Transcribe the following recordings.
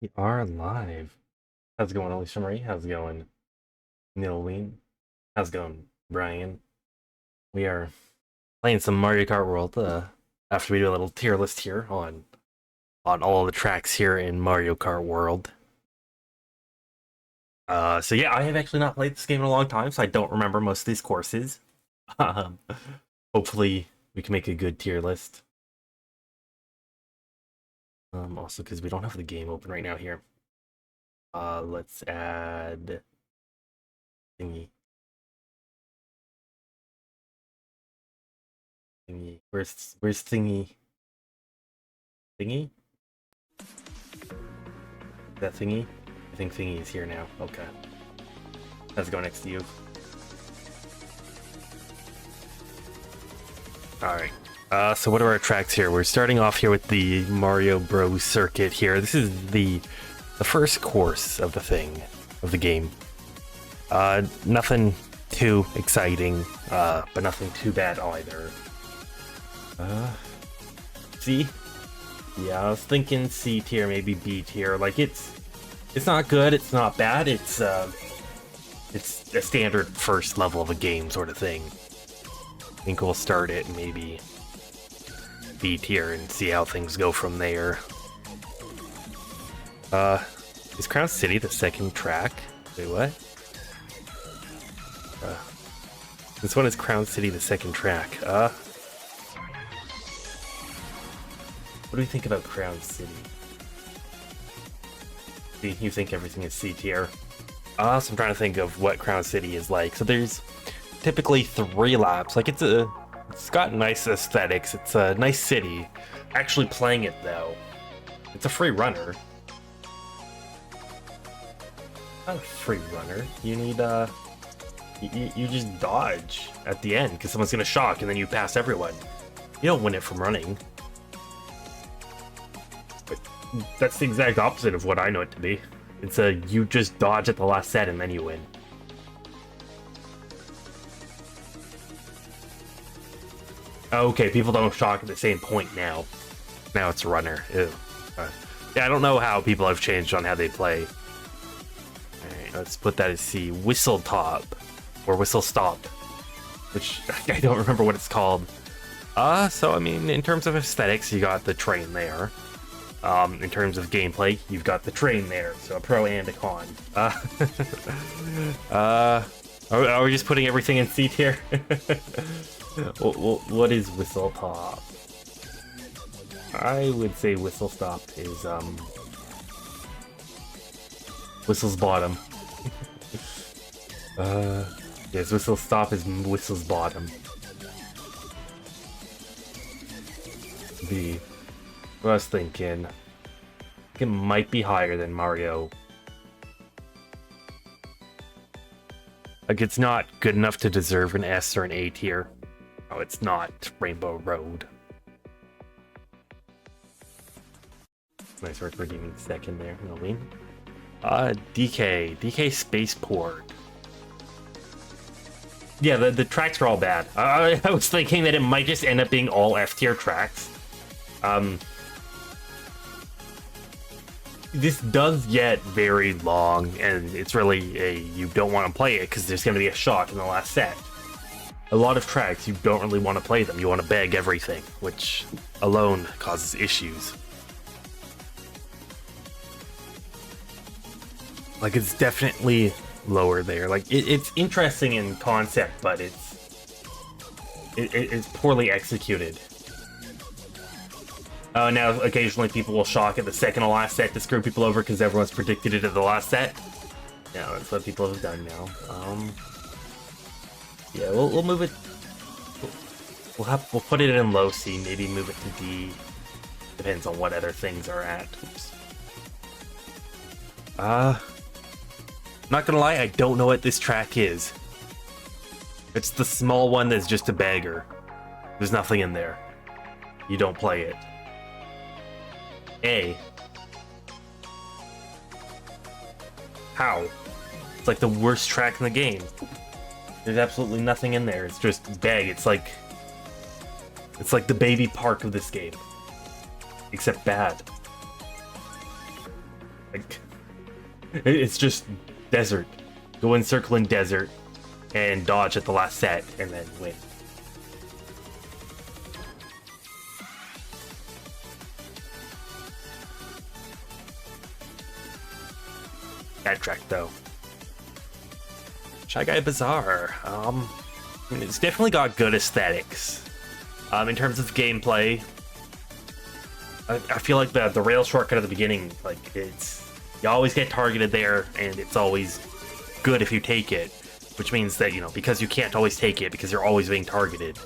We are live. How's it going, Alicia Marie? How's it going, Nilween? How's it going, Brian? We are playing some Mario Kart World. After we do a little tier list here on all the tracks here in Mario Kart World. So yeah, I have actually not played this game in a long time, so I don't remember most of these courses. Um, Hopefully, we can make a good tier list. Also, because we don't have the game open right now here. Let's add thingy. Thingy. Where's thingy? Thingy? That thingy? I think thingy is here now. Okay. Let's go next to you. Alright. So what are our tracks here? We're starting off here with the Mario Bros. Circuit here. This is the first course of the game. Nothing too exciting, but nothing too bad either. C? Yeah, I was thinking C tier, maybe B tier. Like it's not good, it's not bad, it's a standard first level of a game sort of thing. I think we'll start it maybe B tier and see how things go from there. Is Crown City the second track? Wait, what? This one is Crown City the second track. What do we think about Crown City? See, you think everything is C tier. So I'm trying to think of what Crown City is like. So there's typically 3 laps. Like it's got nice aesthetics. It's a nice city. Actually playing it though, it's a free runner. Not a free runner. You need you just dodge at the end because someone's gonna shock and then you pass everyone. You don't win it from running. But that's the exact opposite of what I know it to be. It's you just dodge at the last set and then you win. Okay, people don't shock at the same point now. Now it's a runner. Ew. Yeah, I don't know how people have changed on how they play. Alright, let's put that as C. Whistle Top. Or Whistle Stop. Which, I don't remember what it's called. So, I mean, in terms of aesthetics, you got the train there. In terms of gameplay, you've got the train there. So, a pro and a con. Are we just putting everything in C tier? What is Whistle Top? I would say Whistle Stop is Whistle's bottom. Yes, Whistle Stop is Whistle's bottom. B. What I was thinking, it might be higher than Mario. Like it's not good enough to deserve an S or an A tier. No, it's not Rainbow Road. Nice work for giving second there, Nolene. DK Spaceport. Yeah, the tracks are all bad. I was thinking that it might just end up being all F tier tracks. This does get very long, and it's really you don't want to play it because there's going to be a shock in the last set. A lot of tracks, you don't really want to play them. You want to bag everything, which alone causes issues. Like, it's definitely lower there. Like, it's interesting in concept, but it's poorly executed. Now, occasionally people will shock at the second to last set to screw people over because everyone's predicted it at the last set. Yeah, that's what people have done now. Yeah, we'll move it. We'll put it in low C. Maybe move it to D. Depends on what other things are at. Oops. Not gonna lie, I don't know what this track is. It's the small one that's just a bagger. There's nothing in there. You don't play it. A. How? It's like the worst track in the game. There's absolutely nothing in there. It's just bag. It's like the baby park of this game. Except bad. Like, it's just desert. Go in circle in desert and dodge at the last set and then win. Bad track though. Shy Guy Bazaar. It's definitely got good aesthetics. In terms of gameplay, I feel like the rail shortcut at the beginning, like you always get targeted there, and it's always good if you take it, which means that, because you can't always take it because you're always being targeted,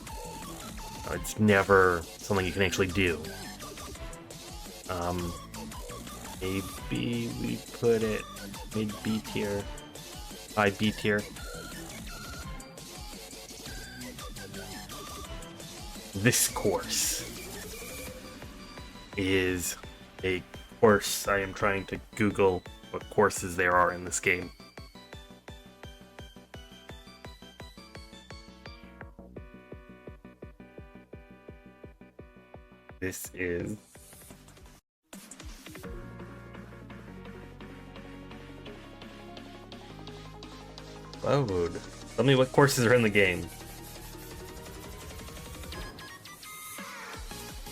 it's never something you can actually do. Maybe we put it mid B tier, high B tier. This course is a course. I am trying to Google what courses there are in this game. This is load. Tell me what courses are in the game.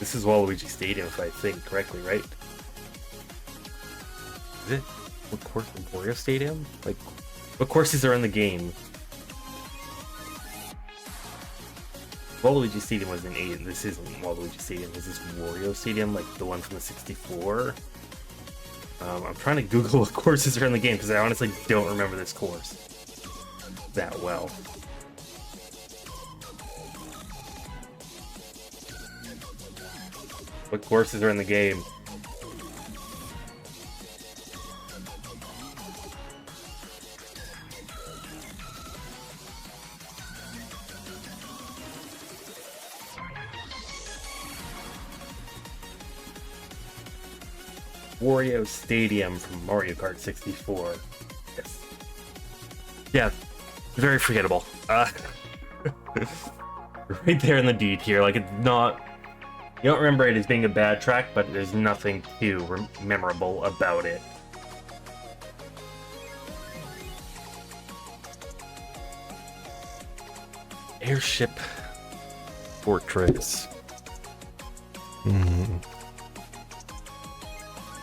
This is Waluigi Stadium, if I think correctly, right? Is it? What course? Wario Stadium? Like, what courses are in the game? Waluigi Stadium was in 8. This isn't Waluigi Stadium. Is this Wario Stadium, like the one from the 64? I'm trying to Google what courses are in the game because I honestly don't remember this course that well. What courses are in the game? Wario Stadium from Mario Kart 64. Yes. Yeah, very forgettable. Right there in the D tier. Like, it's not... You don't remember it as being a bad track, but there's nothing too memorable about it. Airship Fortress.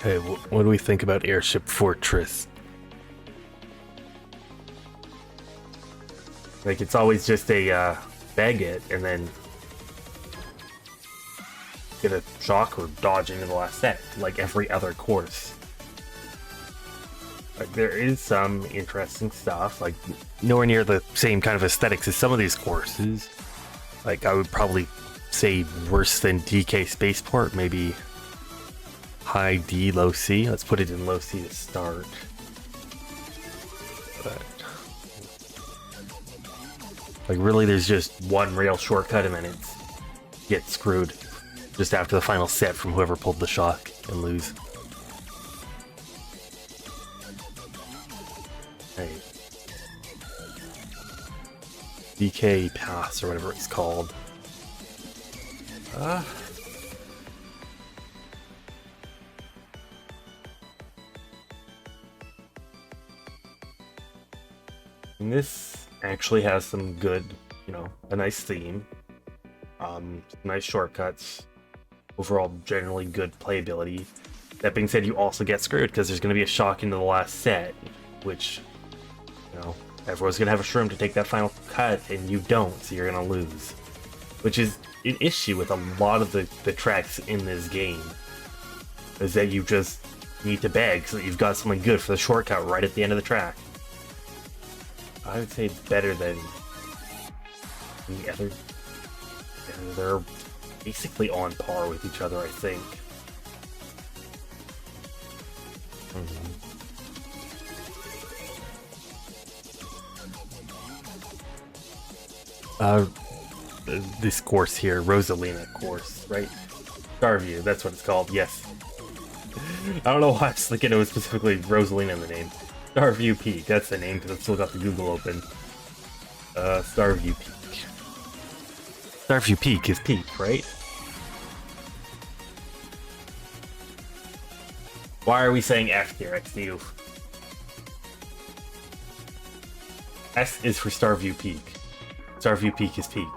Okay, what do we think about Airship Fortress? Like, it's always just a bag it and then get a shock or dodge into the last set, like every other course. Like, there is some interesting stuff, like nowhere near the same kind of aesthetics as some of these courses. Like, I would probably say worse than DK Spaceport, maybe high D, low C. Let's put it in low C to start. But, like, really, there's just one rail shortcut and then it's get screwed just after the final set from whoever pulled the shock and lose. Hey. DK Pass or whatever it's called. And this actually has some good, a nice theme. Nice shortcuts. Overall, generally good playability. That being said, you also get screwed because there's going to be a shock into the last set, which, everyone's going to have a shroom to take that final cut, and you don't, so you're going to lose. Which is an issue with a lot of the tracks in this game, is that you just need to beg so that you've got something good for the shortcut right at the end of the track. I would say it's better than the other. They're basically on par with each other, I think. This course here, Rosalina course, right? Starview, that's what it's called, yes. I don't know why I was thinking it was specifically Rosalina in the name. Starview Peak, that's the name because I've still got the Google open. Starview Peak. Starview Peak is Peak, right? Why are we saying F here, XD? S is for Starview Peak. Starview Peak is peak.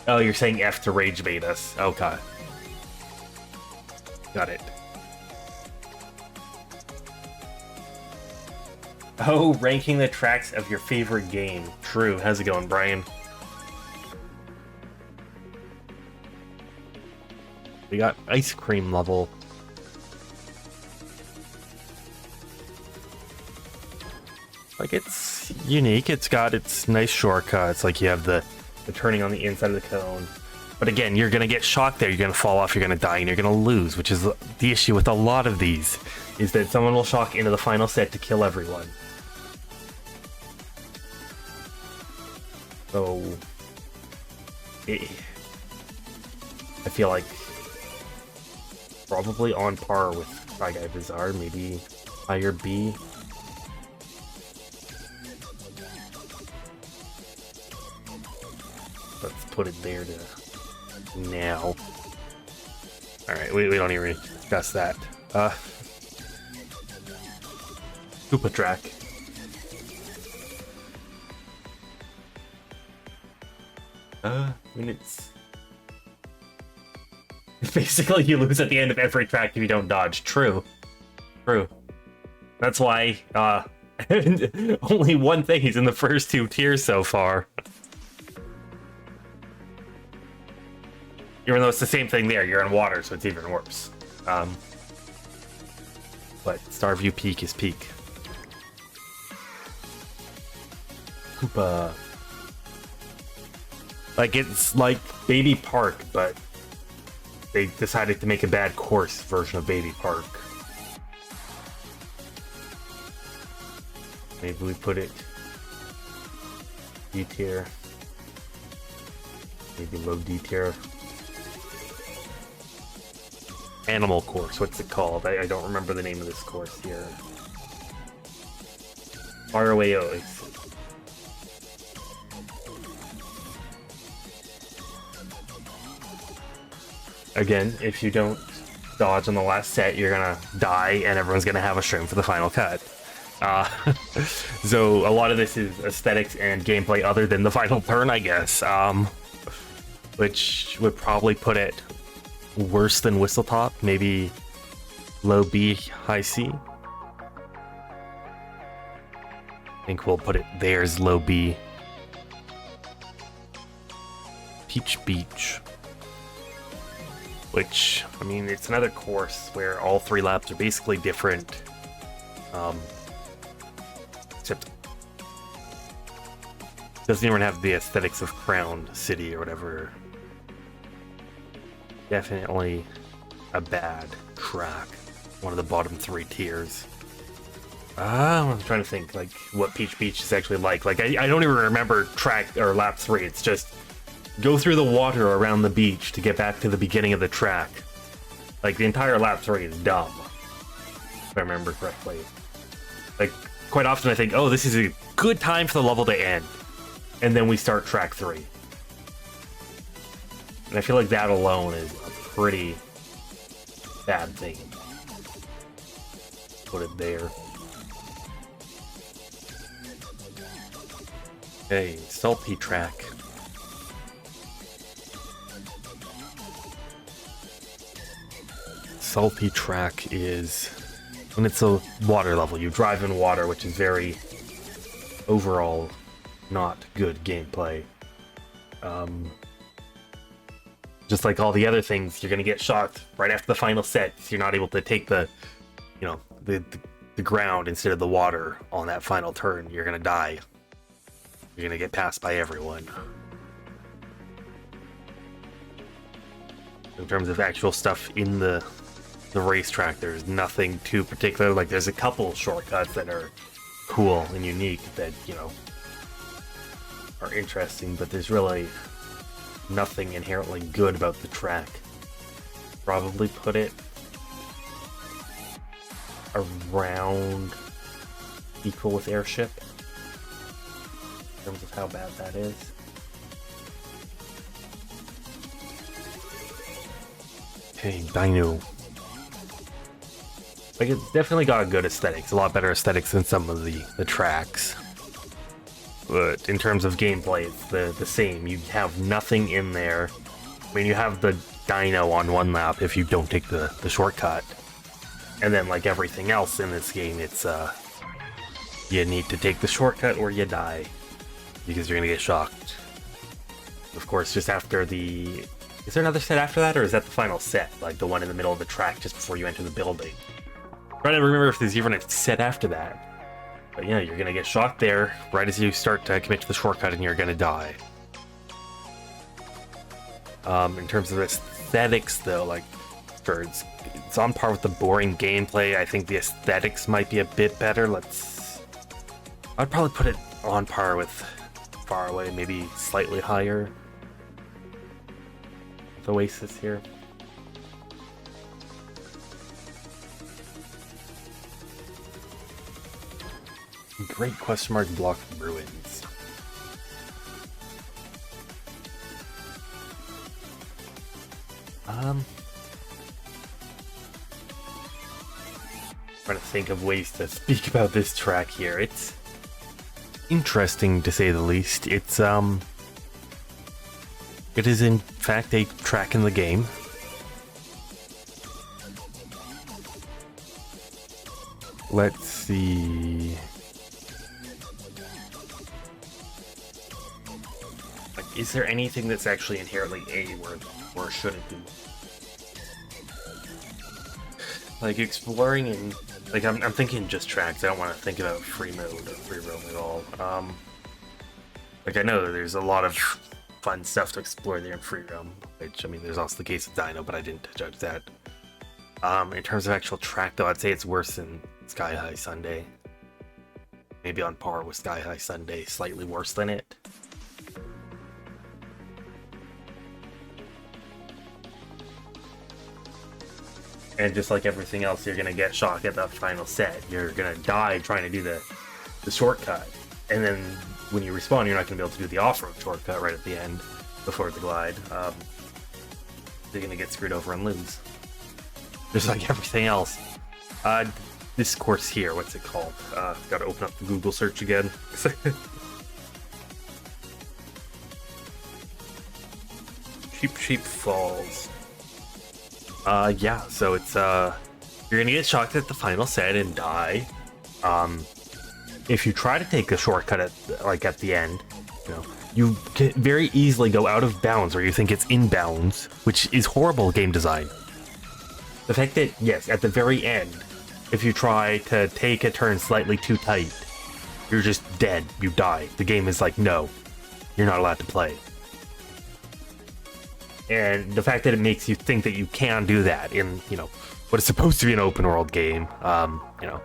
Oh, you're saying F to rage bait us. Okay. Got it. Oh, ranking the tracks of your favorite game. True. How's it going, Brian? We got ice cream level. Like, it's unique. It's got its nice shortcuts. Like, you have the turning on the inside of the cone. But again, you're going to get shocked there. You're going to fall off. You're going to die, and you're going to lose, which is the issue with a lot of these, is that someone will shock into the final set to kill everyone. So, I feel like probably on par with Try Guy Bazaar, maybe higher B. Let's put it there to now. Alright, we don't even discuss that. Koopa track. I mean, it's basically you lose at the end of every track if you don't dodge. True. True. That's why only one thing is in the first two tiers so far. Even though it's the same thing there, you're in water, so it's even worse. But Starview Peak is peak. Koopa. Like, it's like Baby Park, but they decided to make a bad course version of Baby Park. Maybe we put it D tier. Maybe low D tier. Animal course, what's it called? I don't remember the name of this course here. ROAO. Again, if you don't dodge on the last set, you're gonna die and everyone's gonna have a shroom for the final cut. So a lot of this is aesthetics and gameplay other than the final turn, I guess. Which would probably put it worse than Whistletop, maybe low B, high C. I think we'll put it there's low B. Peach Beach. Which, I mean, it's another course where all 3 laps are basically different. Except it doesn't even have the aesthetics of Crown City or whatever. Definitely a bad track. One of the bottom 3 tiers. I'm trying to think like what Peach Beach is actually like. Like I don't even remember track or lap 3. It's just go through the water around the beach to get back to the beginning of the track. Like the entire lap 3 is dumb, if I remember correctly. Like quite often I think, oh, this is a good time for the level to end, and then we start track 3. And I feel like that alone is a pretty bad thing. Put it there. Okay, salty track. Salty track is when it's a water level. You drive in water, which is very overall not good gameplay. Just like all the other things, you're gonna get shocked right after the final set. So you're not able to take the, you know, the ground instead of the water on that final turn. You're gonna die. You're gonna get passed by everyone. In terms of actual stuff in the racetrack, there's nothing too particular. Like there's a couple shortcuts that are cool and unique that, you know, are interesting, but there's really nothing inherently good about the track. Probably put it around equal with Airship in terms of how bad that is. Okay, Dino. Like, it's definitely got a good aesthetics, a lot better aesthetics than some of the tracks. But in terms of gameplay, it's the same. You have nothing in there. I mean, you have the Dino on one lap if you don't take the shortcut. And then, like everything else in this game, it's, you need to take the shortcut or you die. Because you're gonna get shocked. Of course, just after the... Is there another set after that, or is that the final set? Like, the one in the middle of the track just before you enter the building? I'm trying to remember if there's even a set after that. But yeah, you're gonna get shocked there, right as you start to commit to the shortcut, and you're gonna die. In terms of aesthetics, though, like, sure, it's on par with the boring gameplay. I think the aesthetics might be a bit better. I'd probably put it on par with Far Away, maybe slightly higher. With Oasis here. Great question mark block ruins. Trying to think of ways to speak about this track here. It's interesting to say the least. It is in fact a track in the game. Let's see. Like, is there anything that's actually inherently A or shouldn't be? Like, exploring and... Like, I'm thinking just tracks. I don't want to think about free mode or free roam at all. Like, I know there's a lot of fun stuff to explore there in free roam, which, I mean, there's also the case of Dino, but I didn't judge that. In terms of actual track, though, I'd say it's worse than Sky High Sunday. Maybe on par with Sky High Sunday, slightly worse than it. And just like everything else, you're gonna get shocked at the final set. You're gonna die trying to do the shortcut. And then when you respawn, you're not gonna be able to do the off-road shortcut right at the end before the glide. You're gonna get screwed over and lose. Just like everything else. This course here, what's it called? Gotta open up the Google search again. Sheep Falls. Yeah, so it's, you're gonna get shocked at the final set and die. If you try to take a shortcut at the end, you know, you can very easily go out of bounds or you think it's in bounds, which is horrible game design. The fact that, yes, at the very end, if you try to take a turn slightly too tight, you're just dead, you die. The game is like, no, you're not allowed to play. And the fact that it makes you think that you can do that in, you know, what is supposed to be an open world game, you know,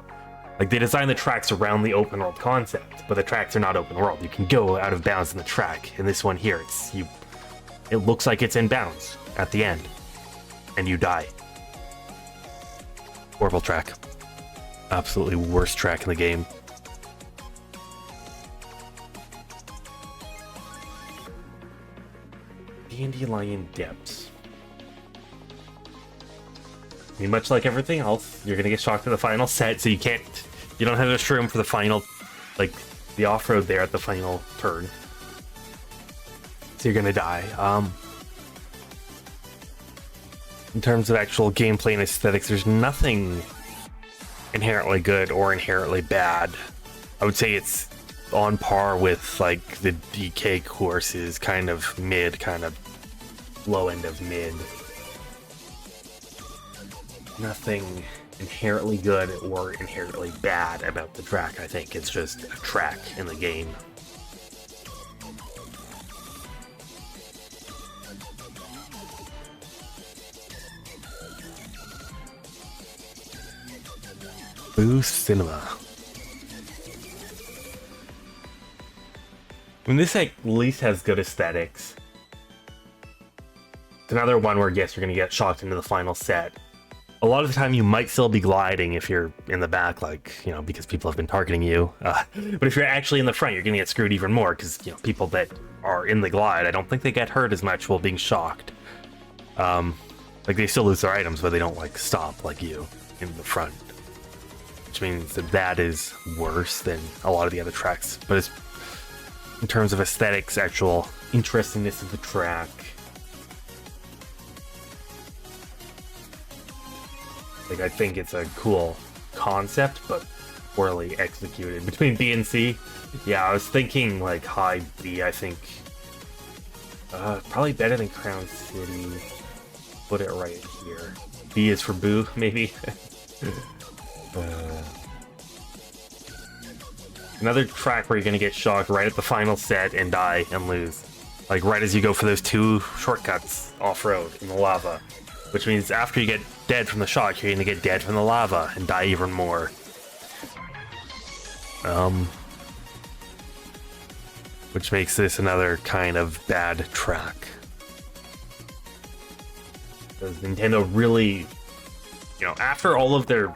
like they designed the tracks around the open world concept, but the tracks are not open world. You can go out of bounds in the track. In this one here, it looks like it's in bounds at the end, and you die. Horrible track. Absolutely worst track in the game. Dandelion Depths. I mean, much like everything else, you're gonna get shocked at the final set, so you don't have enough room for the final, like, the off-road there at the final turn. So you're gonna die. In terms of actual gameplay and aesthetics, there's nothing inherently good or inherently bad. I would say it's on par with, like, the DK courses, kind of mid, kind of low end of mid. Nothing inherently good or inherently bad about the track, I think. It's just a track in the game. Boost Cinema. I mean, this at least has good aesthetics. It's another one where, yes, you're going to get shocked into the final set. A lot of the time, you might still be gliding if you're in the back, like, you know, because people have been targeting you. But if you're actually in the front, you're going to get screwed even more, because, you know, people that are in the glide, I don't think they get hurt as much while being shocked. Like, they still lose their items, but they don't, like, stop like you in the front. Which means that that is worse than a lot of the other tracks. But it's, in terms of aesthetics, actual interestingness of the track, like, I think it's a cool concept, but poorly executed. Between B and C, yeah, I was thinking, like, high B, I think. Probably better than Crown City. Put it right here. B is for Boo, maybe. Another track where you're gonna get shocked right at the final set and die and lose. Like right as you go for those 2 shortcuts off-road in the lava. Which means after you get dead from the shock, you're gonna get dead from the lava and die even more. Which makes this another kind of bad track. Because Nintendo really, you know, after all of their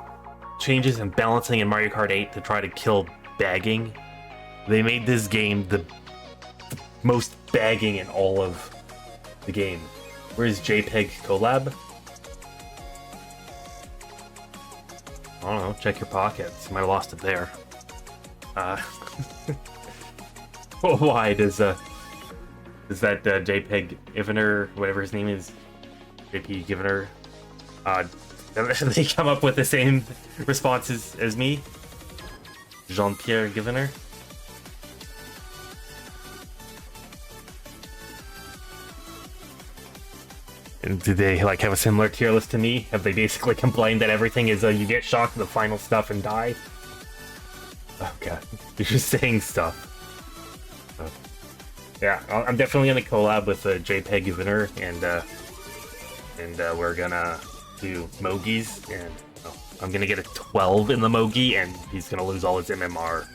changes and balancing in Mario Kart 8 to try to kill bagging, they made this game the most bagging in all of the game. Where's JPEG collab? I don't know, check your pockets. You might have lost it there. Why does that JPEG Ivner, whatever his name is, JP Givner, they come up with the same responses as me? Jean-Pierre Givner? And do they like have a similar tier list to me? Have they basically complained that everything is you get shocked at the final stuff and die? Oh god, you're just saying stuff. Yeah, I'm definitely gonna collab with JPEG Givner, and we're gonna do Mogies, and I'm gonna get a 12 in the Mogi, and he's gonna lose all his MMR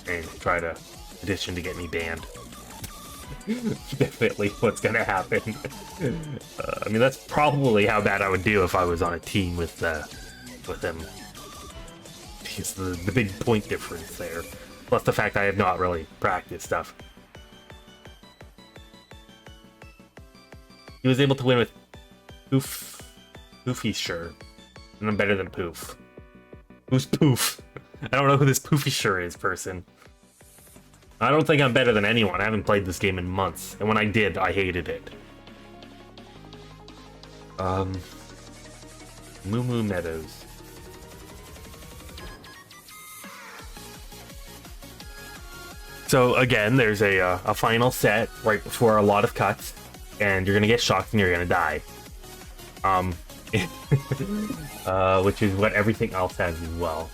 and try to petition to get me banned. Definitely what's gonna happen. I mean, that's probably how bad I would do if I was on a team with him. Because the big point difference there, plus the fact I have not really practiced stuff. He was able to win with Poofy, sure. And I'm better than Poof. Who's Poof? I don't know who this Poofy sure is person. I don't think I'm better than anyone. I haven't played this game in months. And when I did, I hated it. Moo Moo Meadows. So again, there's a final set right before a lot of cuts. And you're gonna get shocked and you're gonna die. Which is what everything else has as well.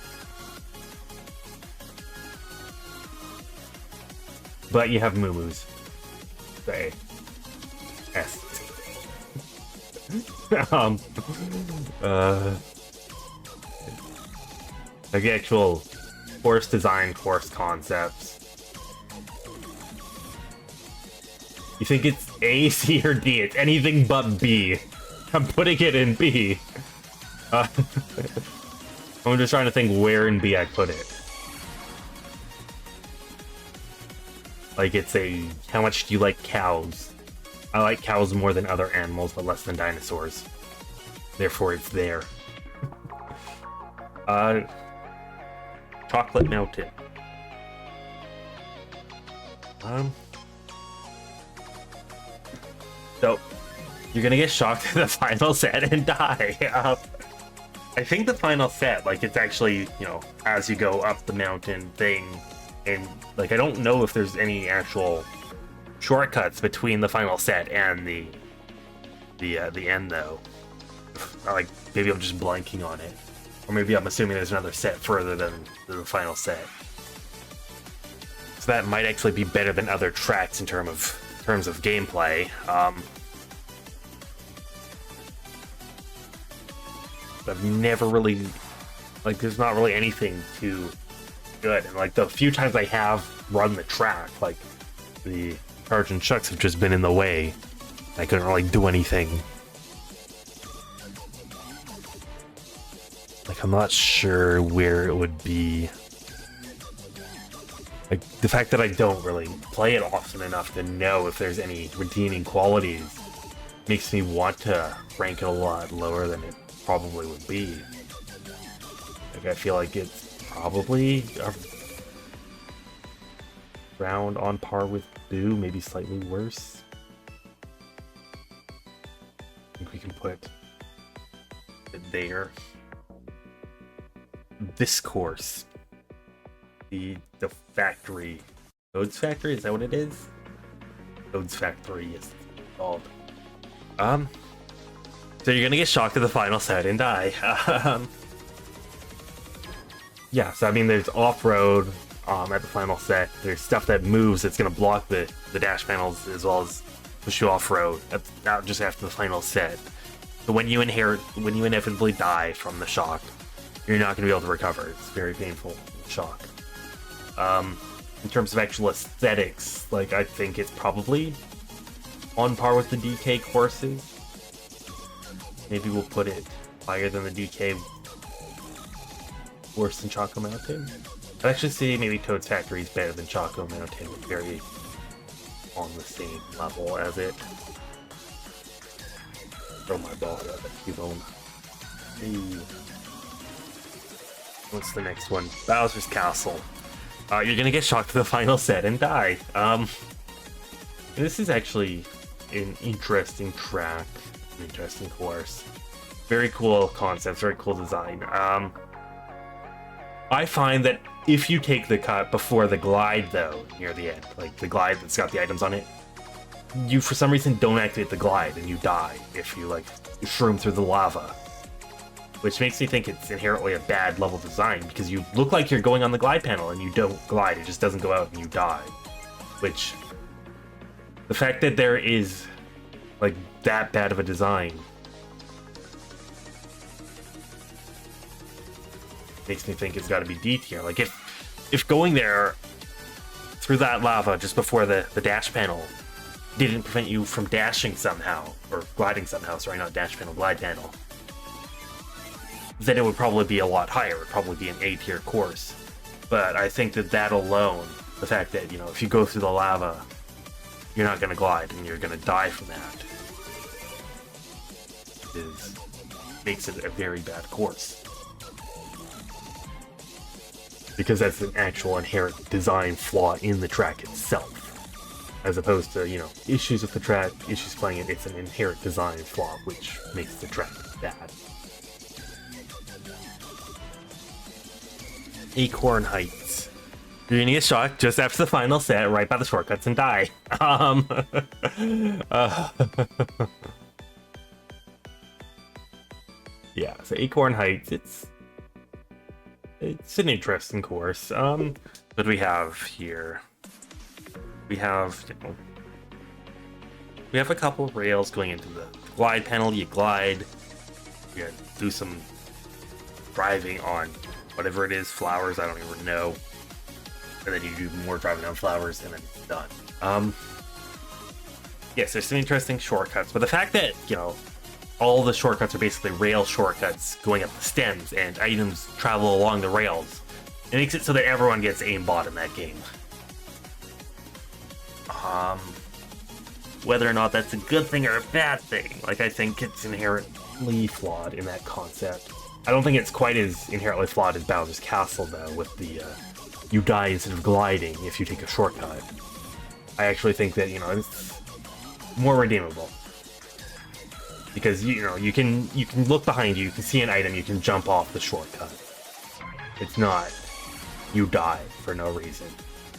But you have Moo-Moos. Say. S. Like the actual course design, course concepts. You think it's A, C, or D? It's anything but B. I'm putting it in B. I'm just trying to think where in B I put it. Like it's a, how much do you like cows? I like cows more than other animals, but less than dinosaurs. Therefore, it's there. Chocolate Mountain. So, you're gonna get shocked at the final set and die. I think the final set, like, it's actually, you know, as you go up the mountain thing, and, like, I don't know if there's any actual shortcuts between the final set and the end, though. Like, maybe I'm just blanking on it. Or maybe I'm assuming there's another set further than the final set. So that might actually be better than other tracks in terms of gameplay. I've never really, like, there's not really anything too good. And like the few times I have run the track, like the Charge and Chucks have just been in the way. I couldn't really do anything. Like, I'm not sure where it would be. Like, the fact that I don't really play it often enough to know if there's any redeeming qualities makes me want to rank it a lot lower than it probably would be. Like, I feel like it's probably around on par with Boo, maybe slightly worse. I think we can put it there. This course, the factory, Toad's Factory, is that what it is? Toad's Factory is called. So you're gonna get shocked at the final set and die. Yeah, so I mean, there's off-road at the final set. There's stuff that moves that's gonna block the dash panels as well as push you off-road. That's not just after the final set. So when you inevitably die from the shock, you're not gonna be able to recover. It's very painful shock. In terms of actual aesthetics, like, I think it's probably on par with the DK courses. Maybe we'll put it higher than the DK, worse than Choco Mountain. I'd actually say maybe Toad's Factory is better than Choco Mountain, very on the same level as it. Throw my ball at it, keep on. What's the next one? Bowser's Castle. You're gonna get shocked to the final set and die. This is actually an interesting track, an interesting course. Very cool concepts, very cool design. I find that if you take the cut before the glide, though, near the end, like the glide that's got the items on it, you for some reason don't activate the glide and you die if you like shroom through the lava. Which makes me think it's inherently a bad level design, because you look like you're going on the glide panel and you don't glide, it just doesn't go out and you die. Which, the fact that there is like that bad of a design makes me think it's got to be D tier. Like, if going there through that lava just before the dash panel didn't prevent you from dashing somehow, or gliding somehow, sorry, not dash panel, glide panel, then it would probably be a lot higher. It would probably be an A tier course. But I think that alone, the fact that, you know, if you go through the lava, you're not going to glide and you're going to die from that, makes it a very bad course. Because that's an actual inherent design flaw in the track itself. As opposed to, you know, issues with the track, issues playing it, it's an inherent design flaw which makes the track bad. Acorn Heights. You're gonna get shocked just after the final set, right by the shortcuts, and die. Yeah, so Acorn Heights, it's an interesting course. What do we have here? We have, you know, we have a couple of rails going into the glide panel. You glide, you do some driving on whatever it is, flowers, I don't even know. And then you do more driving on flowers, and then it's done. Yes, there's some interesting shortcuts, but the fact that, you know, all the shortcuts are basically rail shortcuts going up the stems, and items travel along the rails, it makes it so that everyone gets aimbot in that game. Whether or not that's a good thing or a bad thing, like, I think it's inherently flawed in that concept. I don't think it's quite as inherently flawed as Bowser's Castle, though, with the, you die instead of gliding if you take a shortcut. I actually think that, you know, it's more redeemable. Because, you know, you can look behind you, you can see an item, you can jump off the shortcut. It's not, you die for no reason,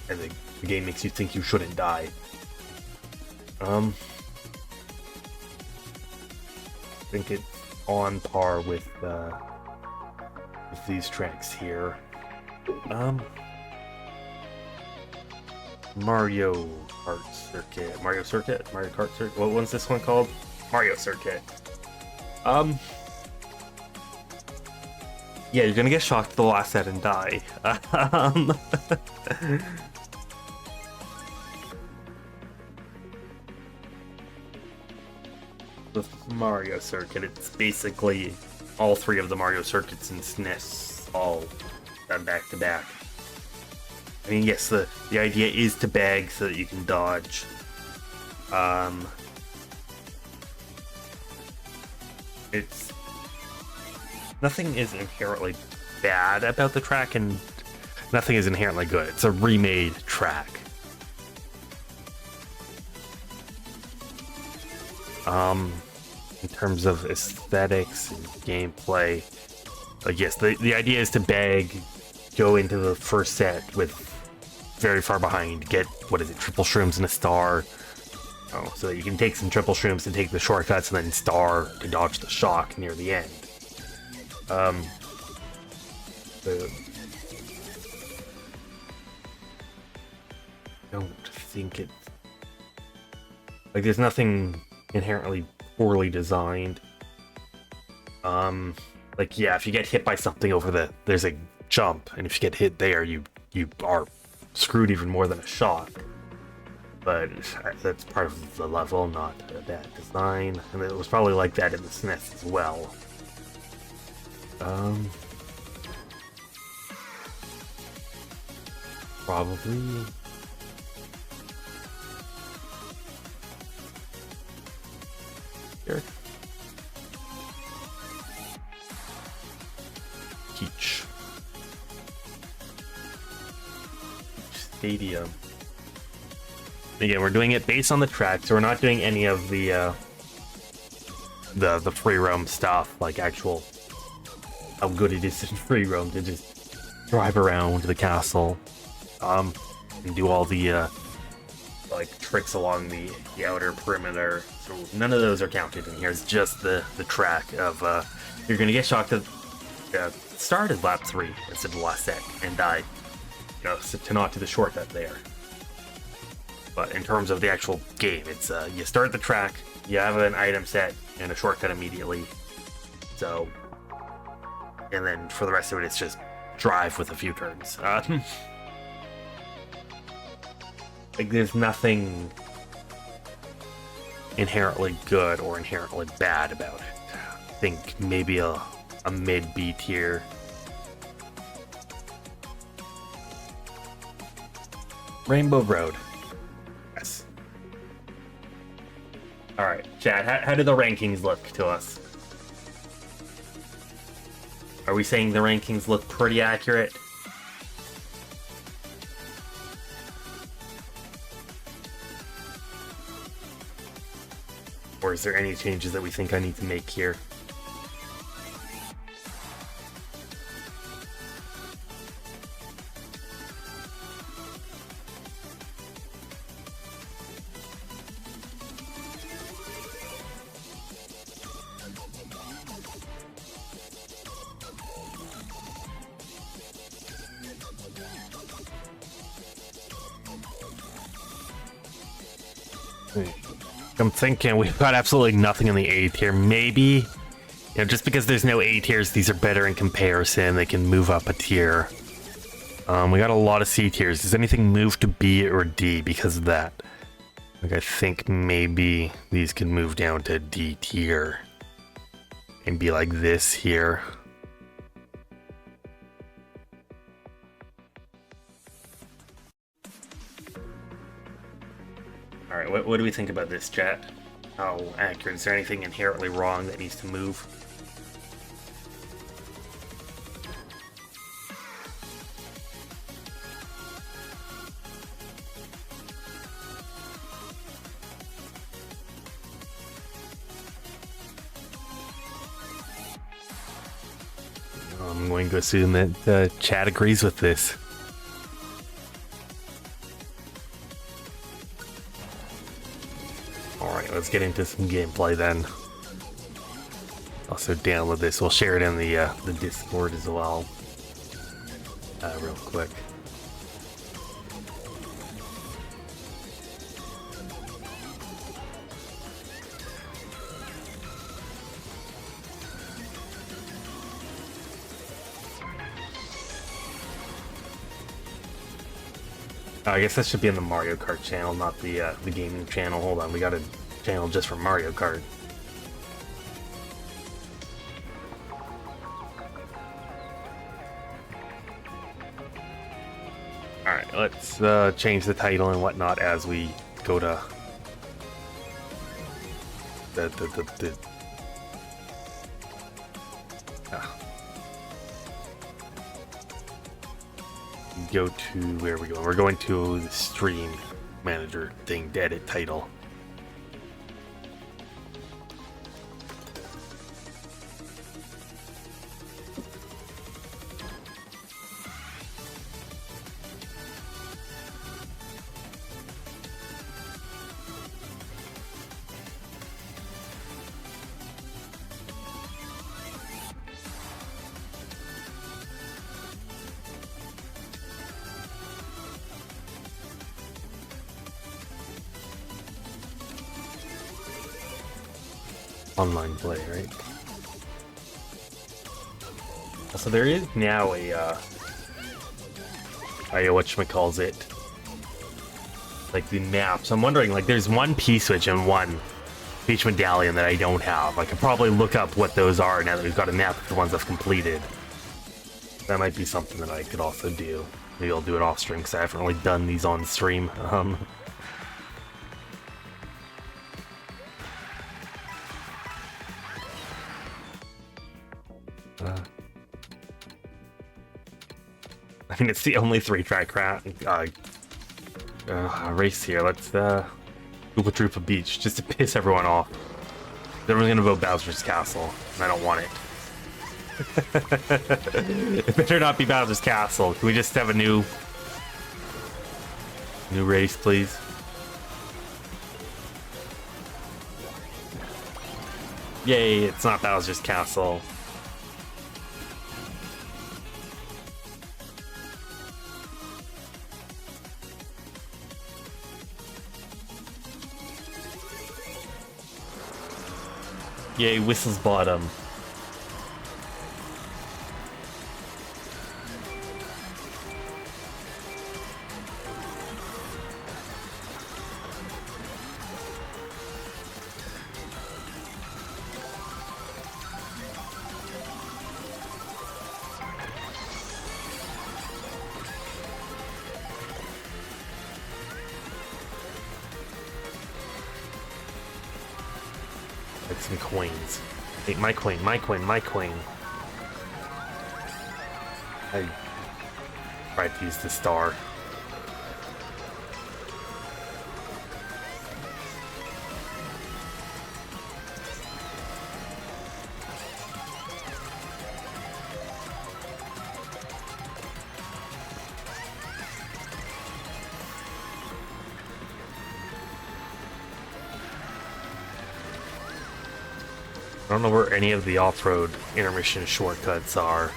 and the game makes you think you shouldn't die. I think it's on par with these tracks here. Mario Kart Circuit. Mario Kart Circuit? What one's this one called? Mario Circuit. Yeah, you're gonna get shocked at the last set and die. The Mario Circuit, it's basically all three of the Mario Circuits in SNES all done back to back. I mean, yes, the idea is to bag so that you can dodge. it's nothing is inherently bad about the track, and nothing is inherently good. It's a remade track. In terms of aesthetics and gameplay, like yes, the idea is to go into the first set with very far behind, get, what is it, triple shrooms and a star. Oh, so that you can take some triple shrooms to take the shortcuts and then star to dodge the shock near the end. Don't think it, like, there's nothing inherently poorly designed. Like, yeah, if you get hit by something there's a jump, and if you get hit there, you are screwed even more than a shock. But that's part of the level, not a bad design, and it was probably like that in the SNES as well. Probably. Here. Peach. Stadium. Again, we're doing it based on the track, so we're not doing any of the free roam stuff, like actual how good it is in free roam to just drive around the castle, and do all the like tricks along the outer perimeter. So none of those are counted in here. It's just the track of you're gonna get shocked at start at lap 3 instead of the last set and die, to not to the shortcut there. But in terms of the actual game, it's you start the track, you have an item set and a shortcut immediately. So, and then for the rest of it, it's just drive with a few turns. Like, there's nothing inherently good or inherently bad about it. I think maybe a mid B tier. Rainbow Road. Yes. Alright, Chad, how do the rankings look to us? Are we saying the rankings look pretty accurate? Or is there any changes that we think I need to make here? I'm thinking we've got absolutely nothing in the A tier. Maybe, just because there's no A tiers, these are better in comparison. They can move up a tier. We got a lot of C tiers. Does anything move to B or D because of that? Like, I think maybe these can move down to D tier and be like this here. Alright, what do we think about this, chat? How accurate? Is there anything inherently wrong that needs to move? I'm going to assume that chat agrees with this. Let's get into some gameplay then. Also download this. We'll share it in the Discord as well. Real quick. I guess that should be in the Mario Kart channel, not the gaming channel. Hold on, we got a channel just for Mario Kart. Alright, let's change the title and whatnot as we go to Ah. Go to where are we going? We're going to the stream manager thing, to edit title. Online play, right? So there is now a whatchamacallit, like the map. So I'm wondering, like, there's one P-switch and one Peach Medallion that I don't have. I could probably look up what those are now that we've got a map of the ones I've completed. That might be something that I could also do. Maybe I'll do it off stream because I haven't really done these on stream. I mean, it's the only 3-track race here. Let's Koopa Troopa Beach, just to piss everyone off. Everyone's gonna vote Bowser's Castle, and I don't want it. It better not be Bowser's Castle. Can we just have a new race, please? Yay, it's not Bowser's Castle. Yay, Whistle's Bottom. Like some coins. Hey, my coin. I tried to use the star. I don't know where any of the off-road intermission shortcuts are.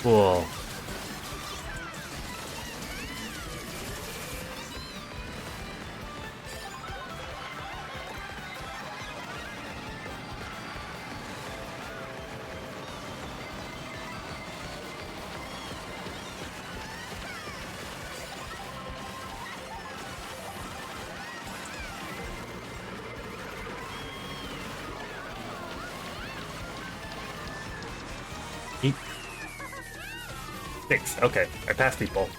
Cool. Eight. 6. Okay, I passed people.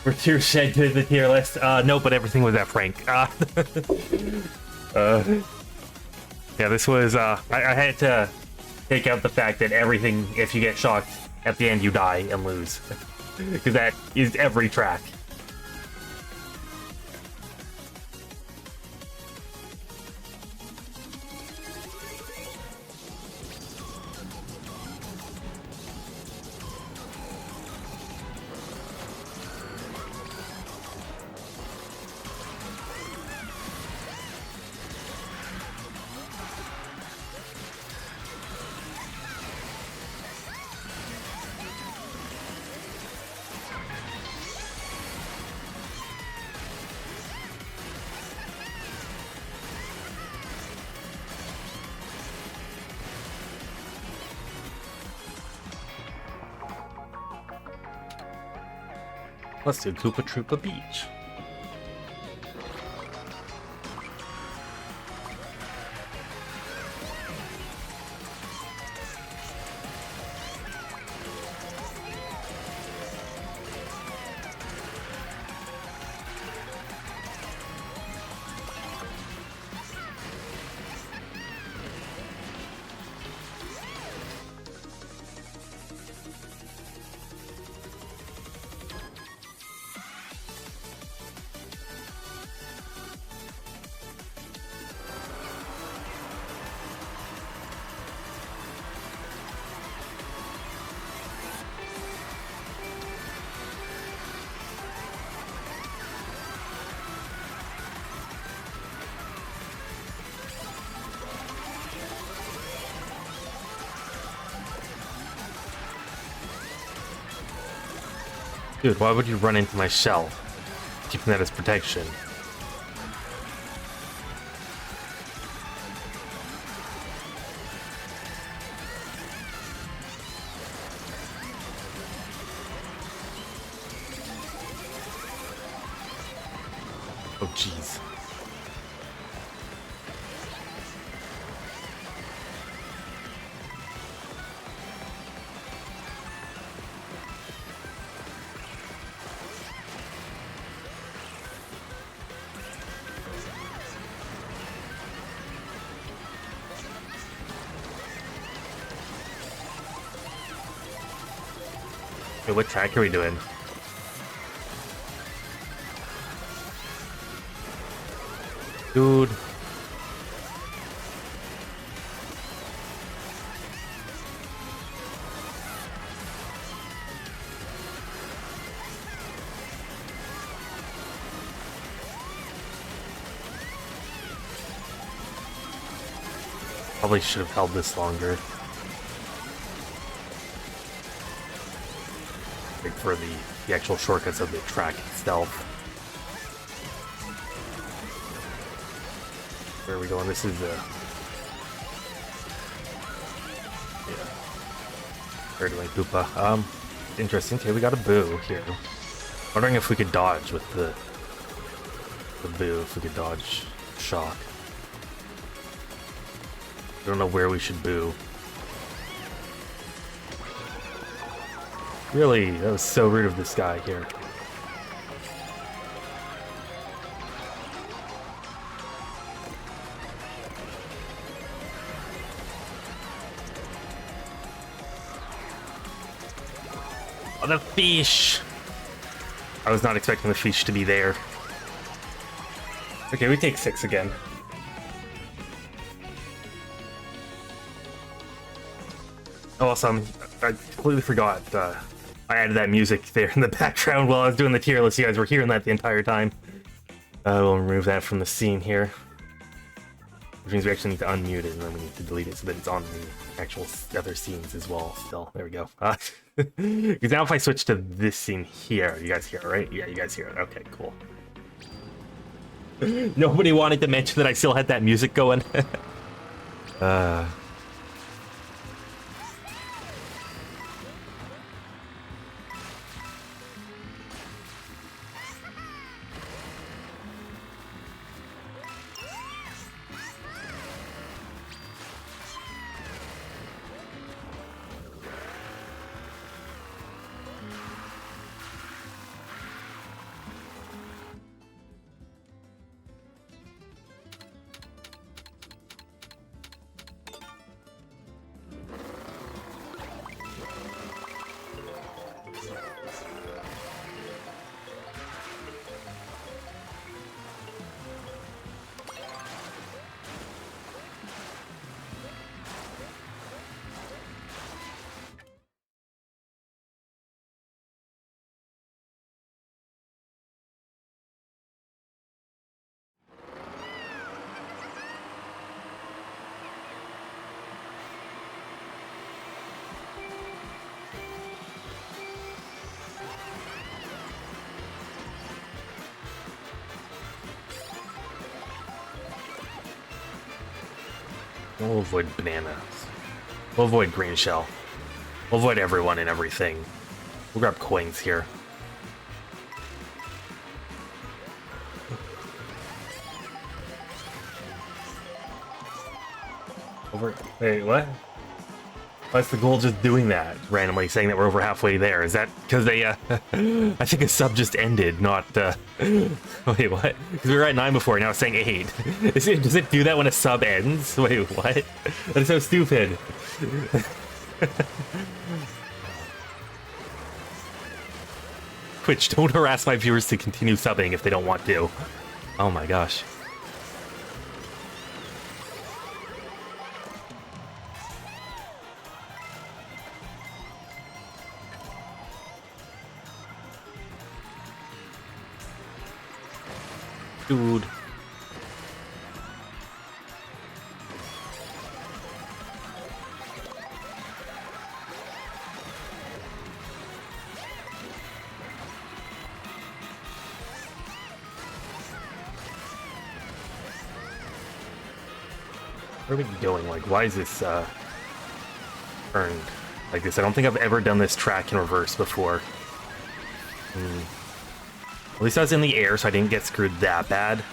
We're tier shed to the tier list. No, but everything was at Frank. Yeah, this was, I had to take out the fact that everything, if you get shocked, at the end you die and lose. Because that is every track. Let's do Koopa Troopa Beach. Dude, why would you run into my shell? Keeping that as protection. Oh, jeez. Hey, what track are we doing? Dude. Probably should have held this longer. Like for the actual shortcuts of the track itself. Where are we going? This is the... yeah. Third Link Koopa. Interesting. Okay, we got a boo here. Wondering if we could dodge with the boo, if we could dodge shock. I don't know where we should boo. Really, that was so rude of this guy here. Oh, the fish! I was not expecting the fish to be there. Okay, we take 6 again. Oh, also, I completely forgot. I added that music there in the background while I was doing the tier list. You guys were hearing that the entire time. We'll remove that from the scene here. Which means we actually need to unmute it, and then we need to delete it so that it's on the actual other scenes as well still. There we go. Because now if I switch to this scene here, you guys hear it, right? Yeah, you guys hear it. Okay, cool. Nobody wanted to mention that I still had that music going. We'll avoid bananas. We'll avoid green shell. We'll avoid everyone and everything. We'll grab coins here. Over. Wait, what? Why's the goal just doing that? Randomly saying that we're over halfway there. Is that because they, I think a sub just ended, not, wait, what? Because we were at 9 before, now it's saying 8. Does it do that when a sub ends? Wait, what? That is so stupid. Twitch, don't harass my viewers to continue subbing if they don't want to. Oh my gosh. Dude. Where are we going? Like, why is this, turned like this? I don't think I've ever done this track in reverse before. At least I was in the air, so I didn't get screwed that bad.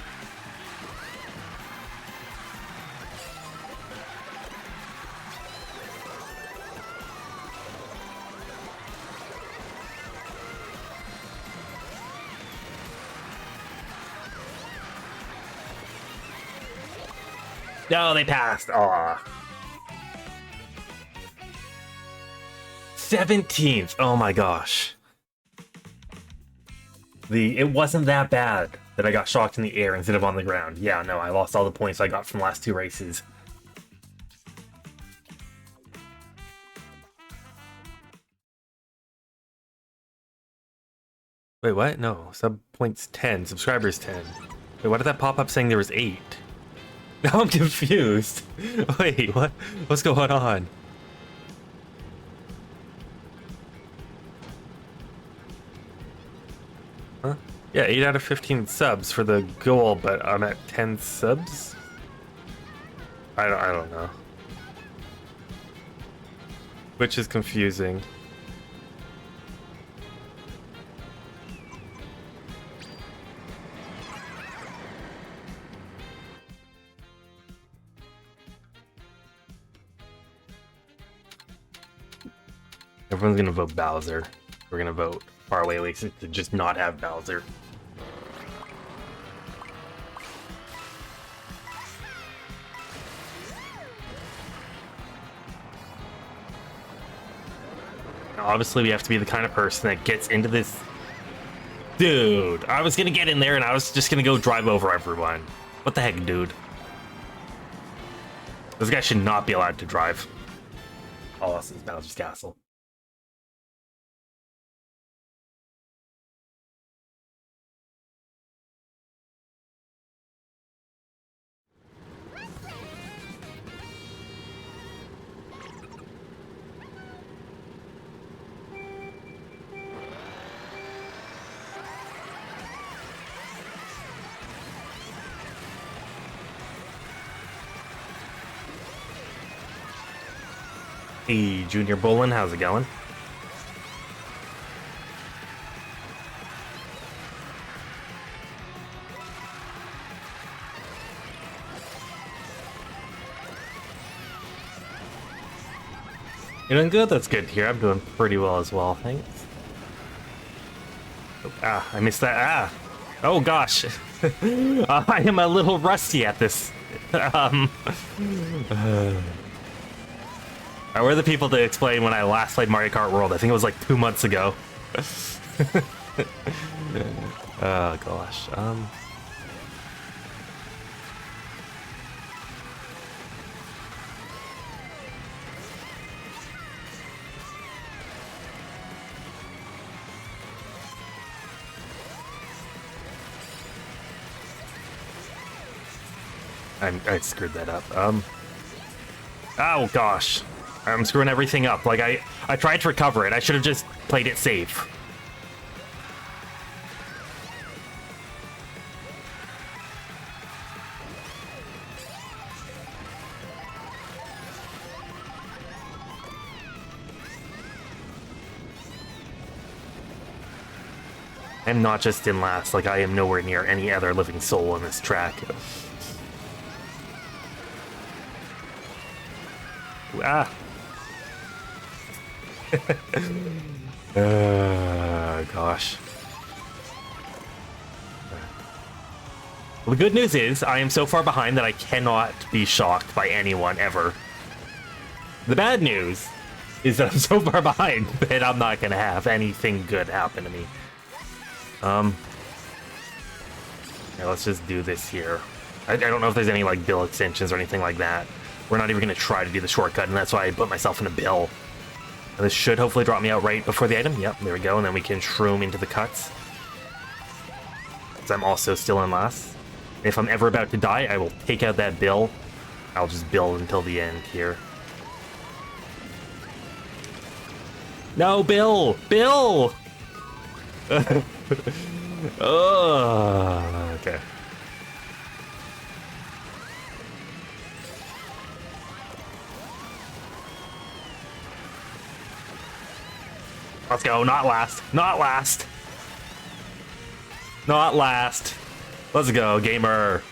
No, they passed. Aw. 17th. Oh my gosh. It wasn't that bad that I got shocked in the air instead of on the ground. Yeah, no, I lost all the points I got from the last 2 races. Wait, what? No, sub points 10, subscribers 10. Wait, why did that pop up saying there was 8? Now I'm confused. Wait, what? What's going on? Huh? Yeah, 8 out of 15 subs for the goal, but I'm at 10 subs? I don't know. Which is confusing. Everyone's gonna vote Bowser. We're gonna vote Faraway Oasis to just not have Bowser. Now, obviously, we have to be the kind of person that gets into this. Dude, I was gonna get in there and I was just gonna go drive over everyone. What the heck, dude? This guy should not be allowed to drive. Oh, this is Bowser's Castle. Hey, Junior Bolin, how's it going? You doing good? That's good to hear. I'm doing pretty well as well, thanks. Oh, I missed that. Oh gosh. I am a little rusty at this. We're the people to explain when I last played Mario Kart World. I think it was like 2 months ago. Oh gosh. I screwed that up. Oh gosh. I'm screwing everything up. Like, I tried to recover it. I should have just played it safe. I'm not just in last. Like, I am nowhere near any other living soul on this track. Ah. Gosh. Well, the good news is I am so far behind that I cannot be shocked by anyone ever. The bad news is that I'm so far behind that I'm not gonna have anything good happen to me. Yeah, let's just do this here. I don't know if there's any like bill extensions or anything like that. We're not even gonna try to do the shortcut, and that's why I put myself in a bill. And this should hopefully drop me out right before the item. Yep, there we go, and then we can shroom into the cuts. Because I'm also still in last. If I'm ever about to die, I will take out that bill. I'll just build until the end here. No, Bill! Bill! Oh, okay. Let's go, not last. Not last. Not last. Let's go, gamer.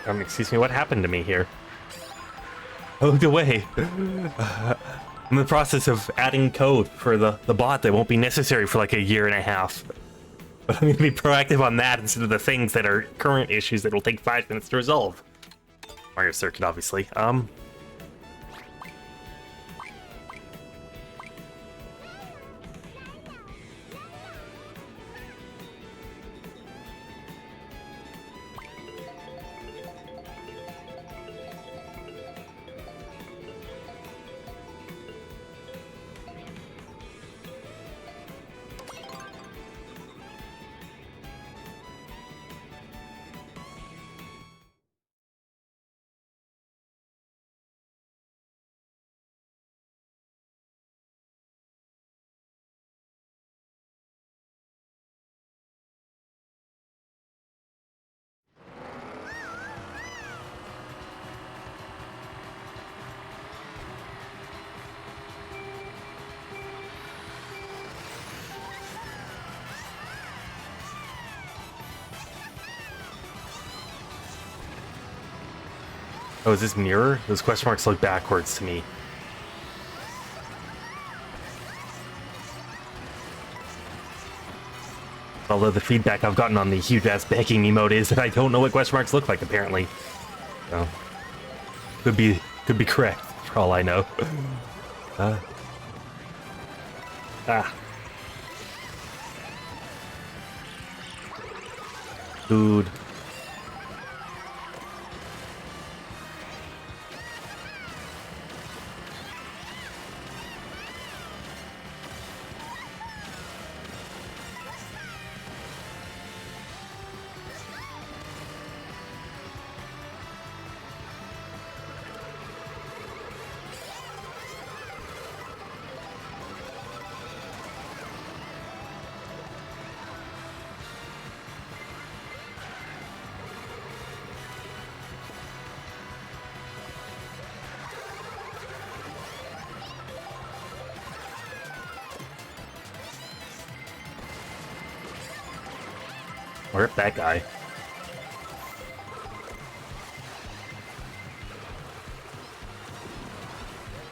Excuse me, what happened to me here? I looked away. I'm in the process of adding code for the bot that won't be necessary for like a year and a half. But I'm going to be proactive on that instead of the things that are current issues that will take 5 minutes to resolve. Mario Circuit, obviously. Oh, is this mirror? Those question marks look backwards to me. Although the feedback I've gotten on the huge-ass begging emote is that I don't know what question marks look like, apparently. So, could be correct, for all I know. Dude. Rip that guy.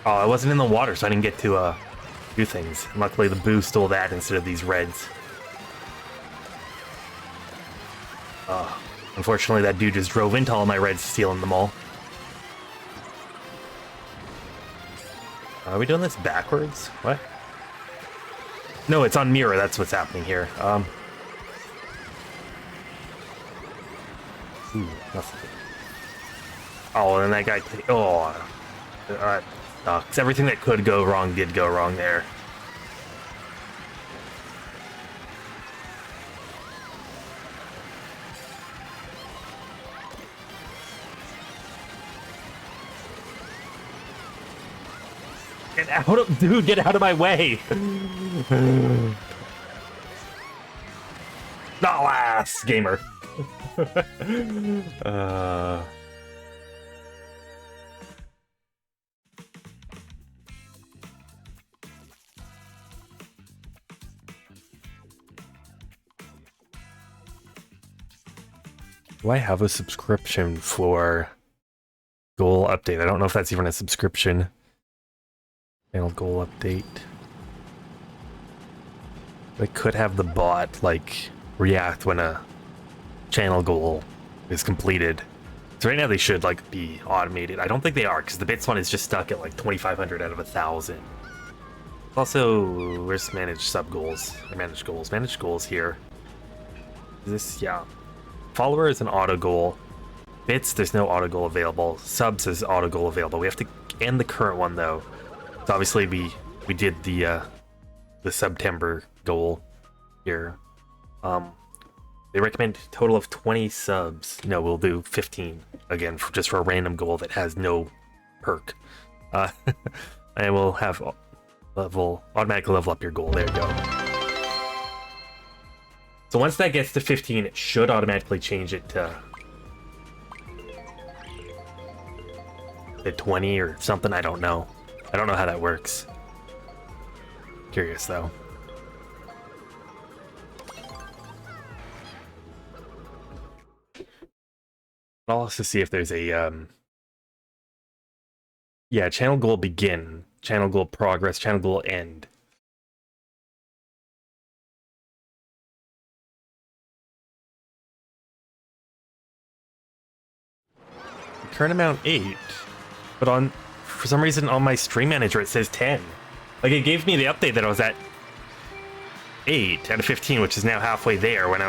Oh, I wasn't in the water, so I didn't get to do things. Luckily, the boo stole that instead of these reds. Unfortunately, that dude just drove into all my reds, stealing them all. Are we doing this backwards? What? No, it's on mirror. That's what's happening here. Ooh, nothing. Oh, and that guy. Oh, sucks. Everything that could go wrong did go wrong there. Get out of, dude, get out of my way. Alas, gamer. Do I have a subscription for goal update? I don't know if that's even a subscription. Channel goal update. I could have the bot, like, react when a channel goal is completed. So right now they should, like, be automated. I don't think they are, because the bits one is just stuck at, like, 2,500 out of 1,000. Also, where's manage sub goals? Or manage goals. Manage goals here. Is this, yeah. Follower is an auto goal. Bits, there's no auto goal available. Subs is auto goal available. We have to end the current one, though. So obviously we did the September goal here. They recommend a total of 20 subs. No, we'll do 15 again, just for a random goal that has no perk. And we'll have automatically level up your goal. There you go. So once that gets to 15, it should automatically change it to 20 or something. I don't know. I don't know how that works. Curious though. I'll also see if there's a yeah, channel goal begin, channel goal progress, channel goal end. Current amount 8, but for some reason on my stream manager it says 10. Like, it gave me the update that I was at 8 out of 15, which is now halfway there when I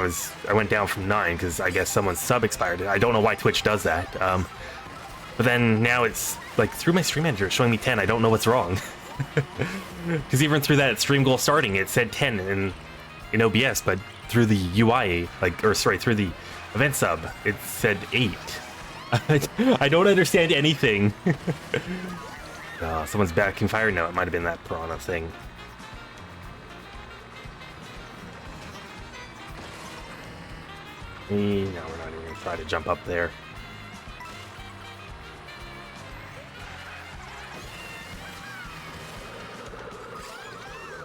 went down from 9 because I guess someone's sub expired. I don't know why Twitch does that. But then now it's like through my stream manager it's showing me 10. I don't know what's wrong. Because even through that stream goal starting it said 10 in OBS, but through the UI, through the event sub, it said 8. I don't understand anything. Someone's backing fire now. It might have been that piranha thing. No, we're not even gonna try to jump up there.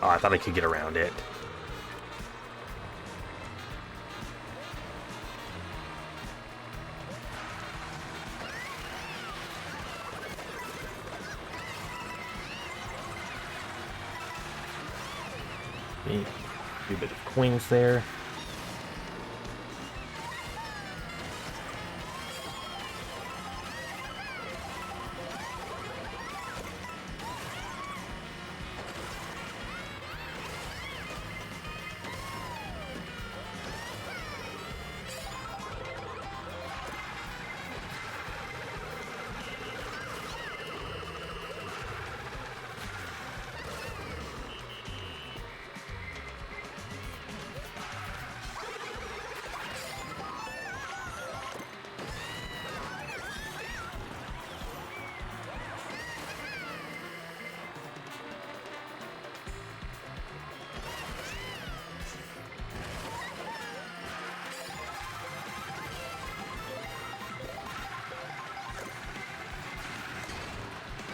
Oh, I thought I could get around it. A bit of coins there.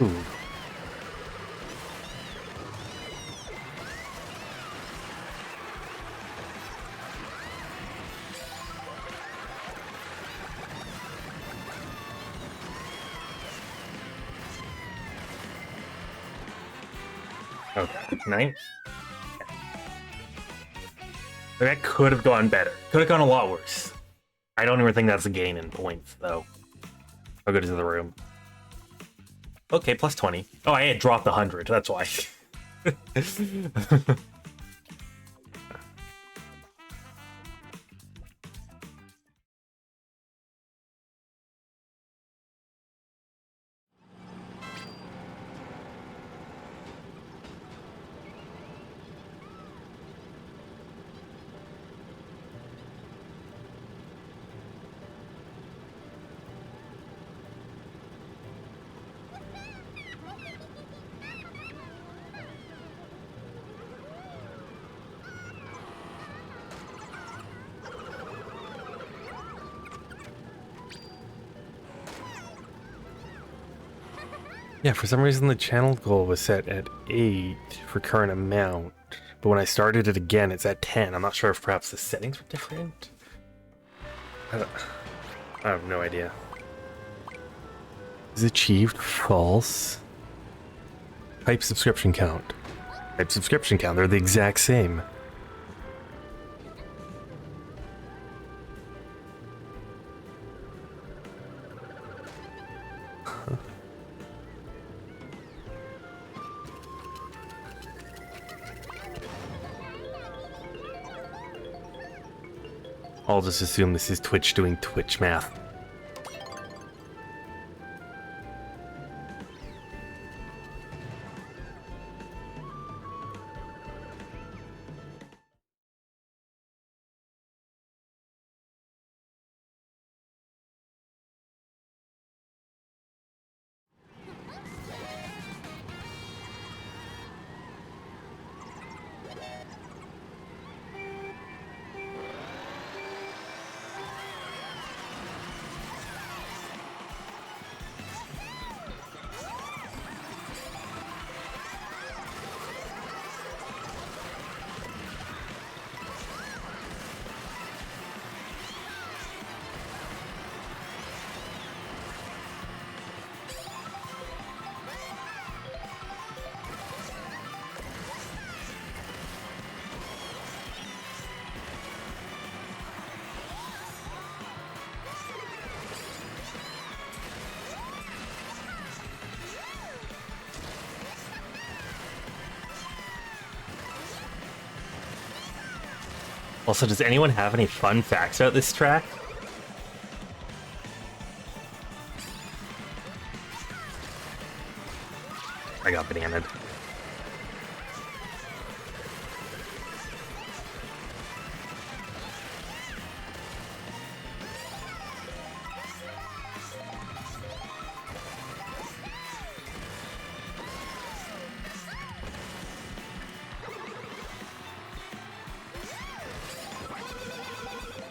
Ooh. Okay, 9. That could have gone better. Could have gone a lot worse. I don't even think that's a gain in points, though. I'll go to the room. Okay, plus 20. Oh, I had dropped 100, that's why. Yeah, for some reason the channel goal was set at 8 for current amount, but when I started it again, it's at 10. I'm not sure if perhaps the settings were different. I have no idea. Is achieved false. Type subscription count. Type subscription count. They're the exact same. I'll just assume this is Twitch doing Twitch math. Also, does anyone have any fun facts about this track? I got bananaed.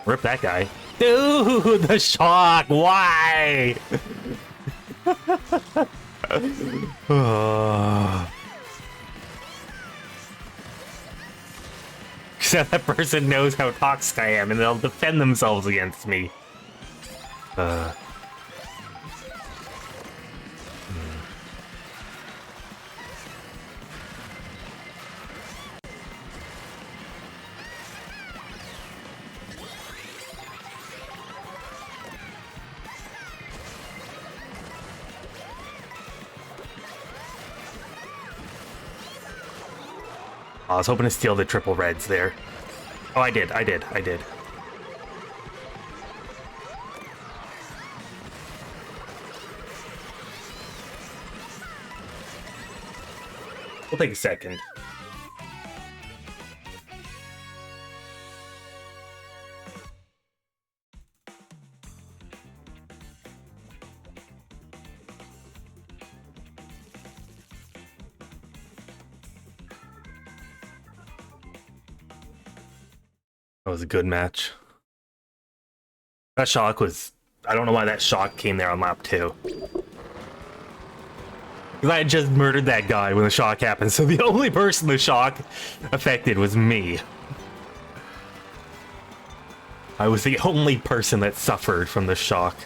Rip that guy. Dude, the shock! Why? Except that person knows how toxic I am and they'll defend themselves against me. I was hoping to steal the triple reds there. Oh, I did. We'll take a second. That was a good match. That shock was... I don't know why that shock came there on lap 2. Because I had just murdered that guy when the shock happened, so the only person the shock affected was me. I was the only person that suffered from the shock.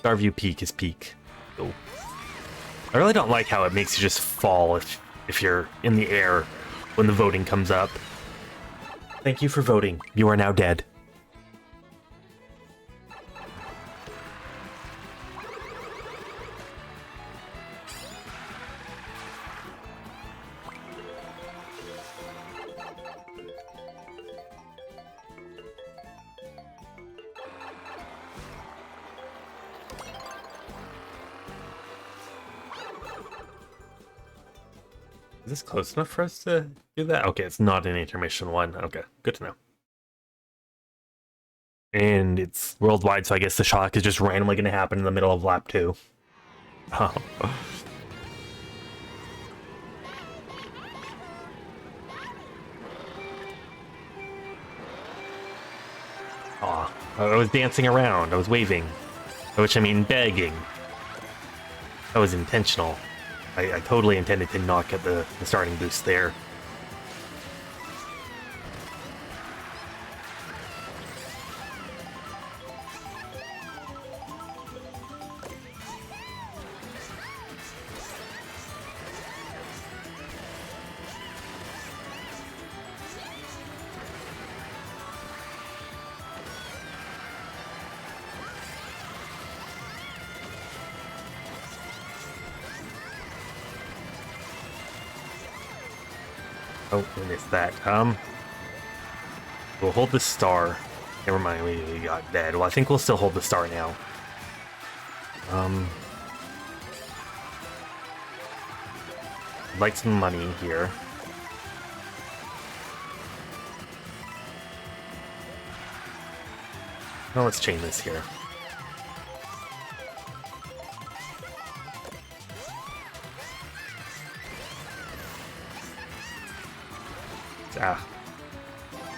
Starview Peak is peak. Oh. I really don't like how it makes you just fall if you're in the air when the voting comes up. Thank you for voting. You are now dead. Is this close enough for us to do that? Okay, it's not an intermission one. Okay, good to know. And it's worldwide, so I guess the shock is just randomly going to happen in the middle of lap 2. Oh. Aw, I was dancing around, I was waving. Which I mean begging. That was intentional. I totally intended to not get the starting boost there. Oh, we missed that. We'll hold the star. Never mind, we got dead. Well, I think we'll still hold the star now. I'd like some money here. Now let's chain this here. Ah.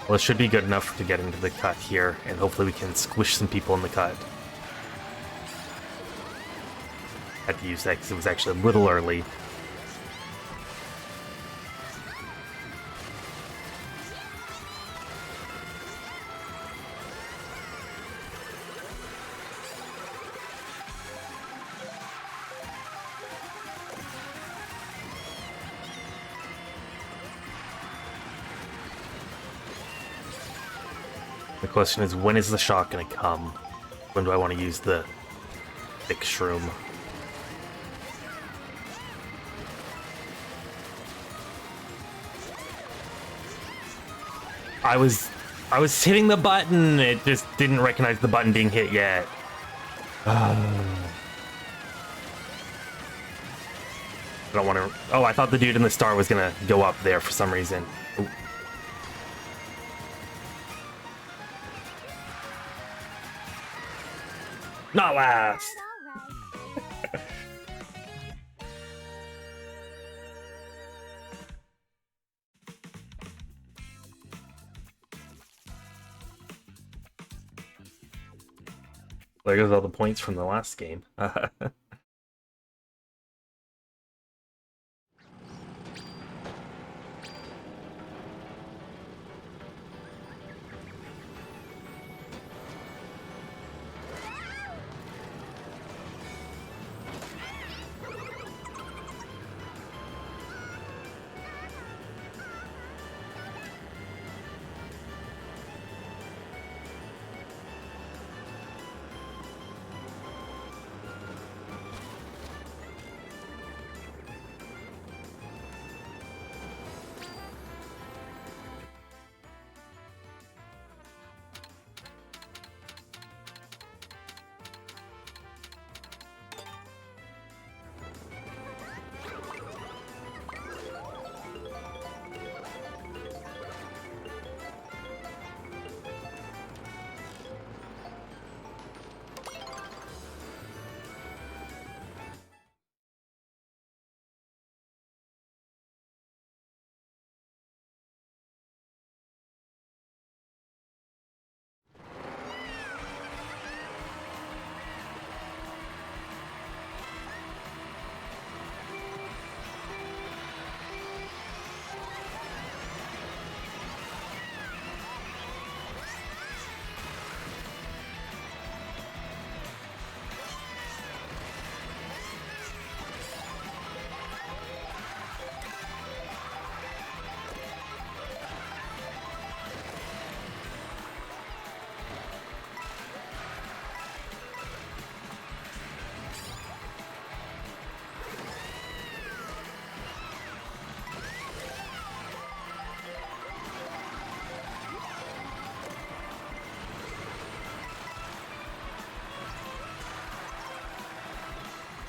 Well, it should be good enough to get into the cut here, and hopefully we can squish some people in the cut. Had to use that because it was actually a little early. The question is, when is the shock going to come? When do I want to use the thick shroom? I was hitting the button. It just didn't recognize the button being hit yet. I don't want to. Oh, I thought the dude in the star was gonna go up there for some reason. Ooh. Not last. There goes all the points from the last game.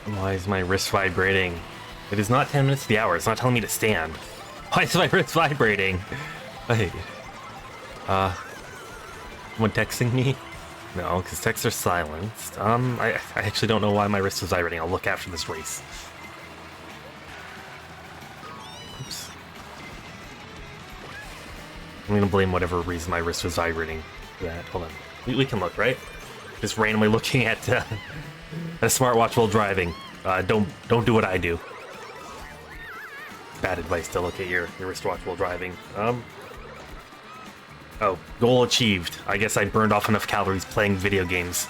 Why is my wrist vibrating? It is not 10 minutes to the hour. It's not telling me to stand. Why is my wrist vibrating? Wait. Someone texting me? No, because texts are silenced. I actually don't know why my wrist was vibrating. I'll look after this race. Oops. I'm gonna blame whatever reason my wrist was vibrating for that. Hold on. We can look, right? Just randomly looking at a smartwatch while driving. Don't do what I do. Bad advice to look at your wristwatch while driving. Oh, goal achieved. I guess I burned off enough calories playing video games.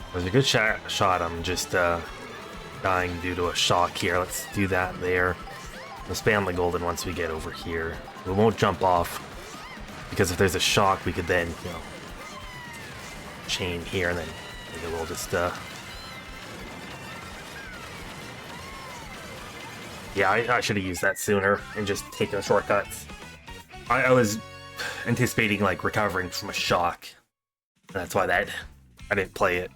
It was a good shot. I'm just dying due to a shock here. Let's do that there. We'll spam the golden once we get over here. We won't jump off, because if there's a shock, we could then, you know, chain here, and then maybe we'll just, yeah, I should have used that sooner and just taken shortcuts. I was anticipating, like, recovering from a shock. That's why I didn't play it.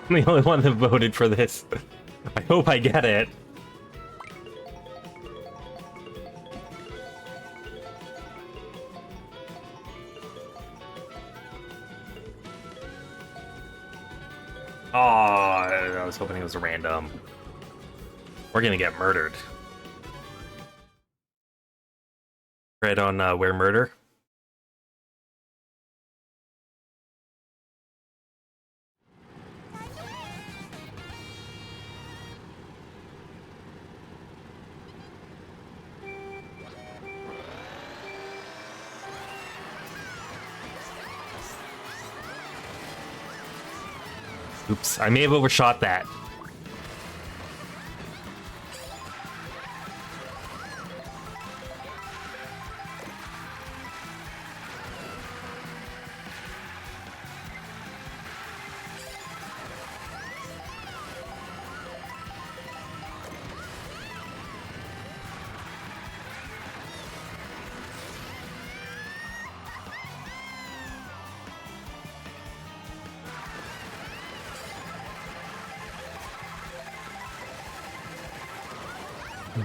I'm the only one that voted for this. I hope I get it. Oh, I was hoping it was a random. We're gonna get murdered. Right on where murder? Oops, I may have overshot that.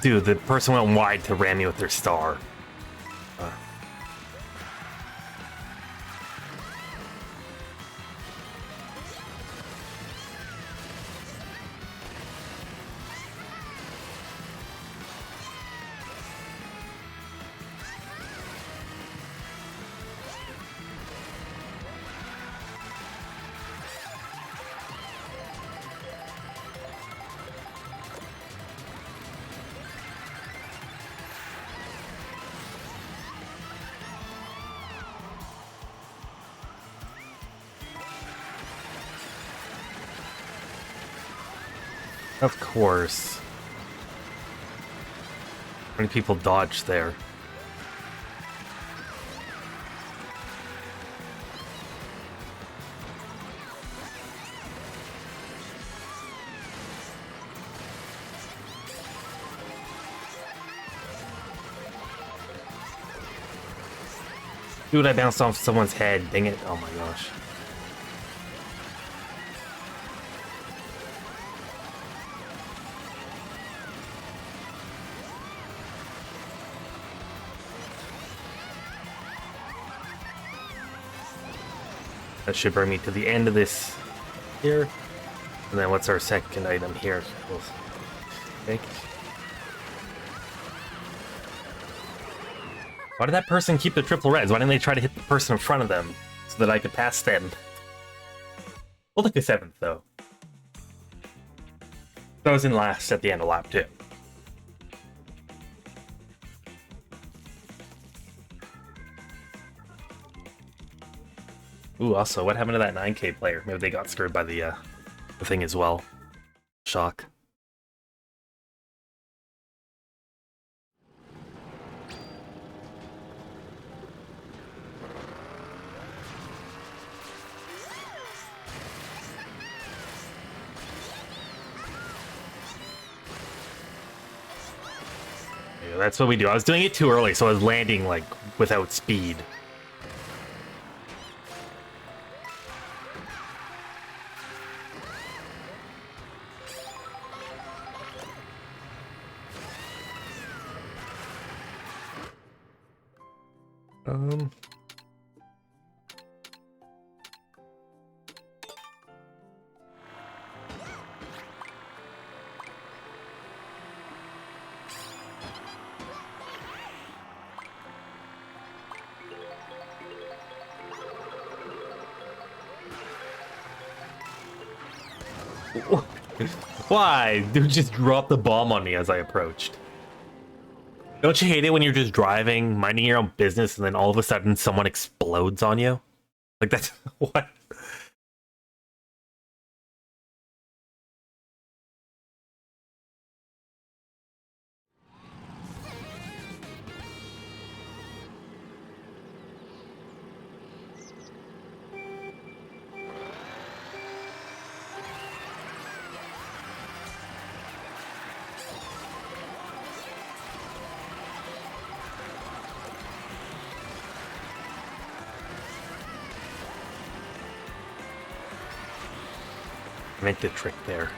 Dude, the person went wide to ram me with their star. Of course. How many people dodged there? Dude, I bounced off someone's head. Dang it. Oh my gosh. That should bring me to the end of this here. And then what's our second item here? We'll take. Why did that person keep the triple reds? Why didn't they try to hit the person in front of them so that I could pass them? We'll take the 7th, though. That was in last at the end of lap 2. Ooh, also, what happened to that 9K player? Maybe they got screwed by the thing as well. Shock. Yeah, that's what we do. I was doing it too early, so I was landing, like, without speed. Why? Dude just dropped the bomb on me as I approached. Don't you hate it when you're just driving, minding your own business, and then all of a sudden someone explodes on you? Like, that's... what? Make the trick there.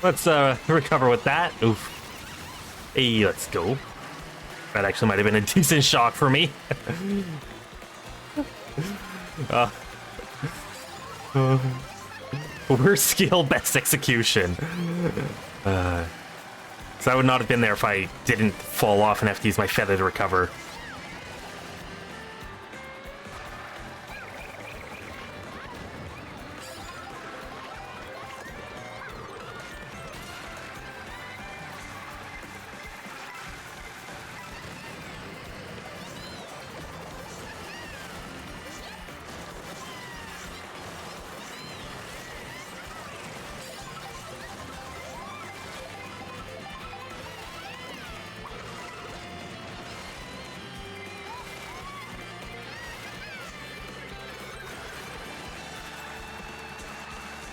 Let's recover with that. Oof. Hey, let's go. That actually might have been a decent shock for me. Worst skill, best execution. So I would not have been there if I didn't fall off and have to use my feather to recover.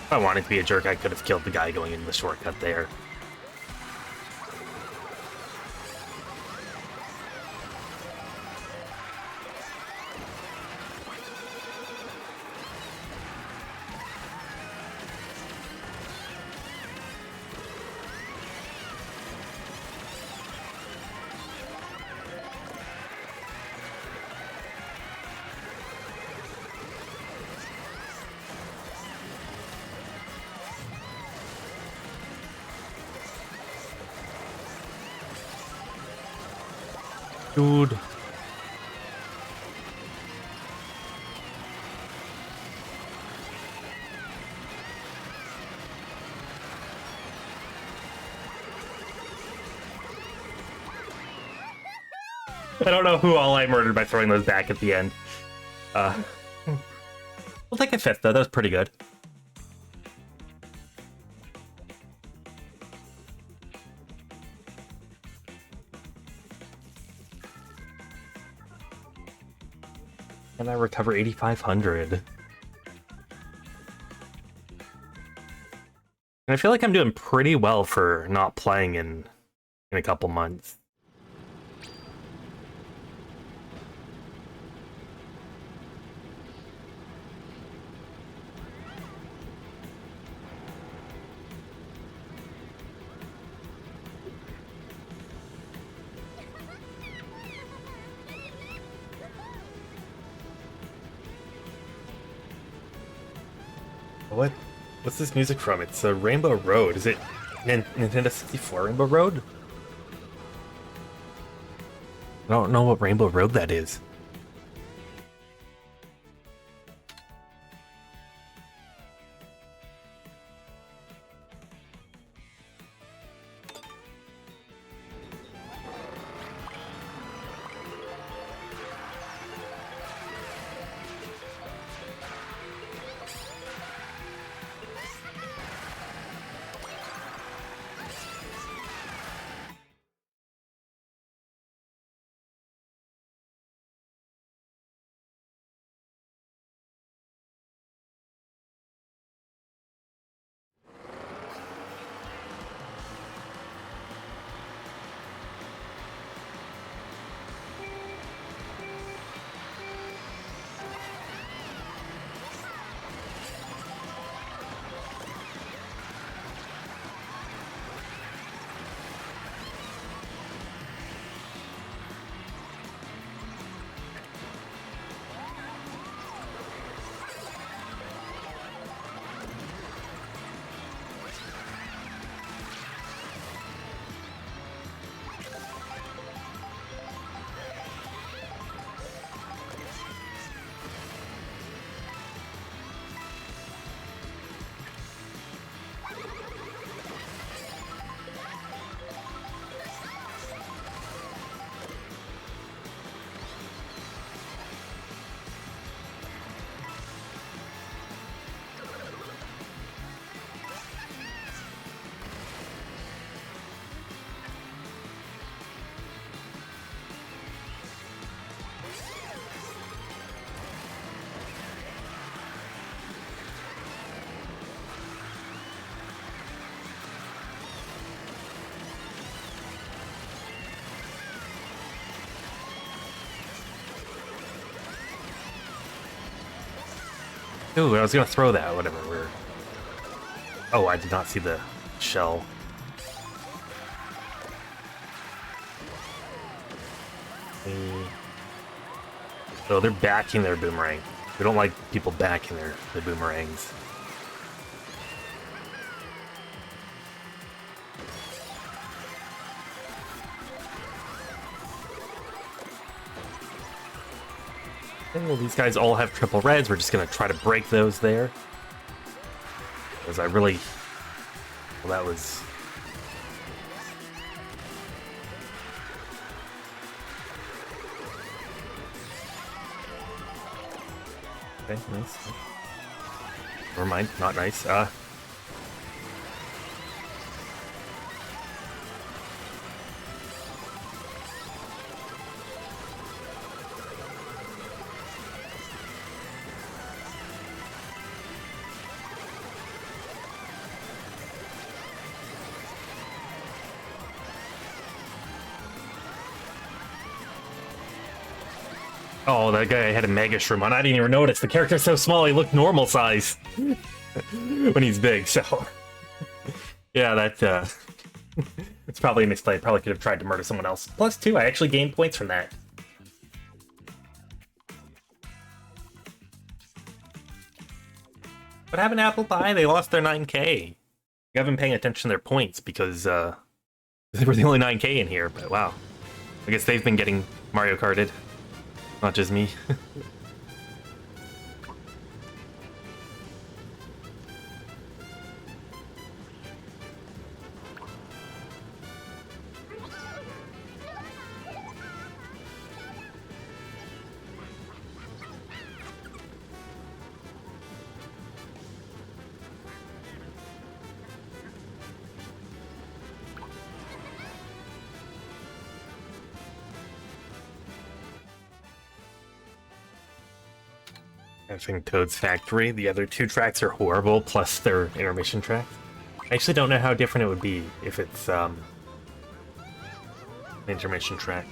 If I wanted to be a jerk, I could have killed the guy going in the shortcut there. Dude. I don't know who all I murdered by throwing those back at the end. We'll take a 5th, though. That was pretty good. And I recover 8,500. And I feel like I'm doing pretty well for not playing in a couple months. What's this music from? It's a Rainbow Road. Is it Nintendo 64 Rainbow Road? I don't know what Rainbow Road that is. Ooh, I was gonna throw that, whatever. Oh, I did not see the shell. So they're backing their boomerang. We don't like people backing their boomerangs. Okay, well, these guys all have triple reds. We're just gonna try to break those there. Because I really... Well, that was... Okay, nice. Never mind, not nice. Oh, that guy had a mega shroom on. I didn't even notice. The character's so small, he looked normal size when he's big, so... Yeah, that, it's probably a misplay. Probably could have tried to murder someone else. Plus 2, I actually gained points from that. What happened to Apple Pie? They lost their 9K. You haven't been paying attention to their points because, they were the only 9K in here, but wow. I guess they've been getting Mario Karted. Not just me. I think Toad's Factory. The other two tracks are horrible, plus their intermission track. I actually don't know how different it would be if it's an intermission track.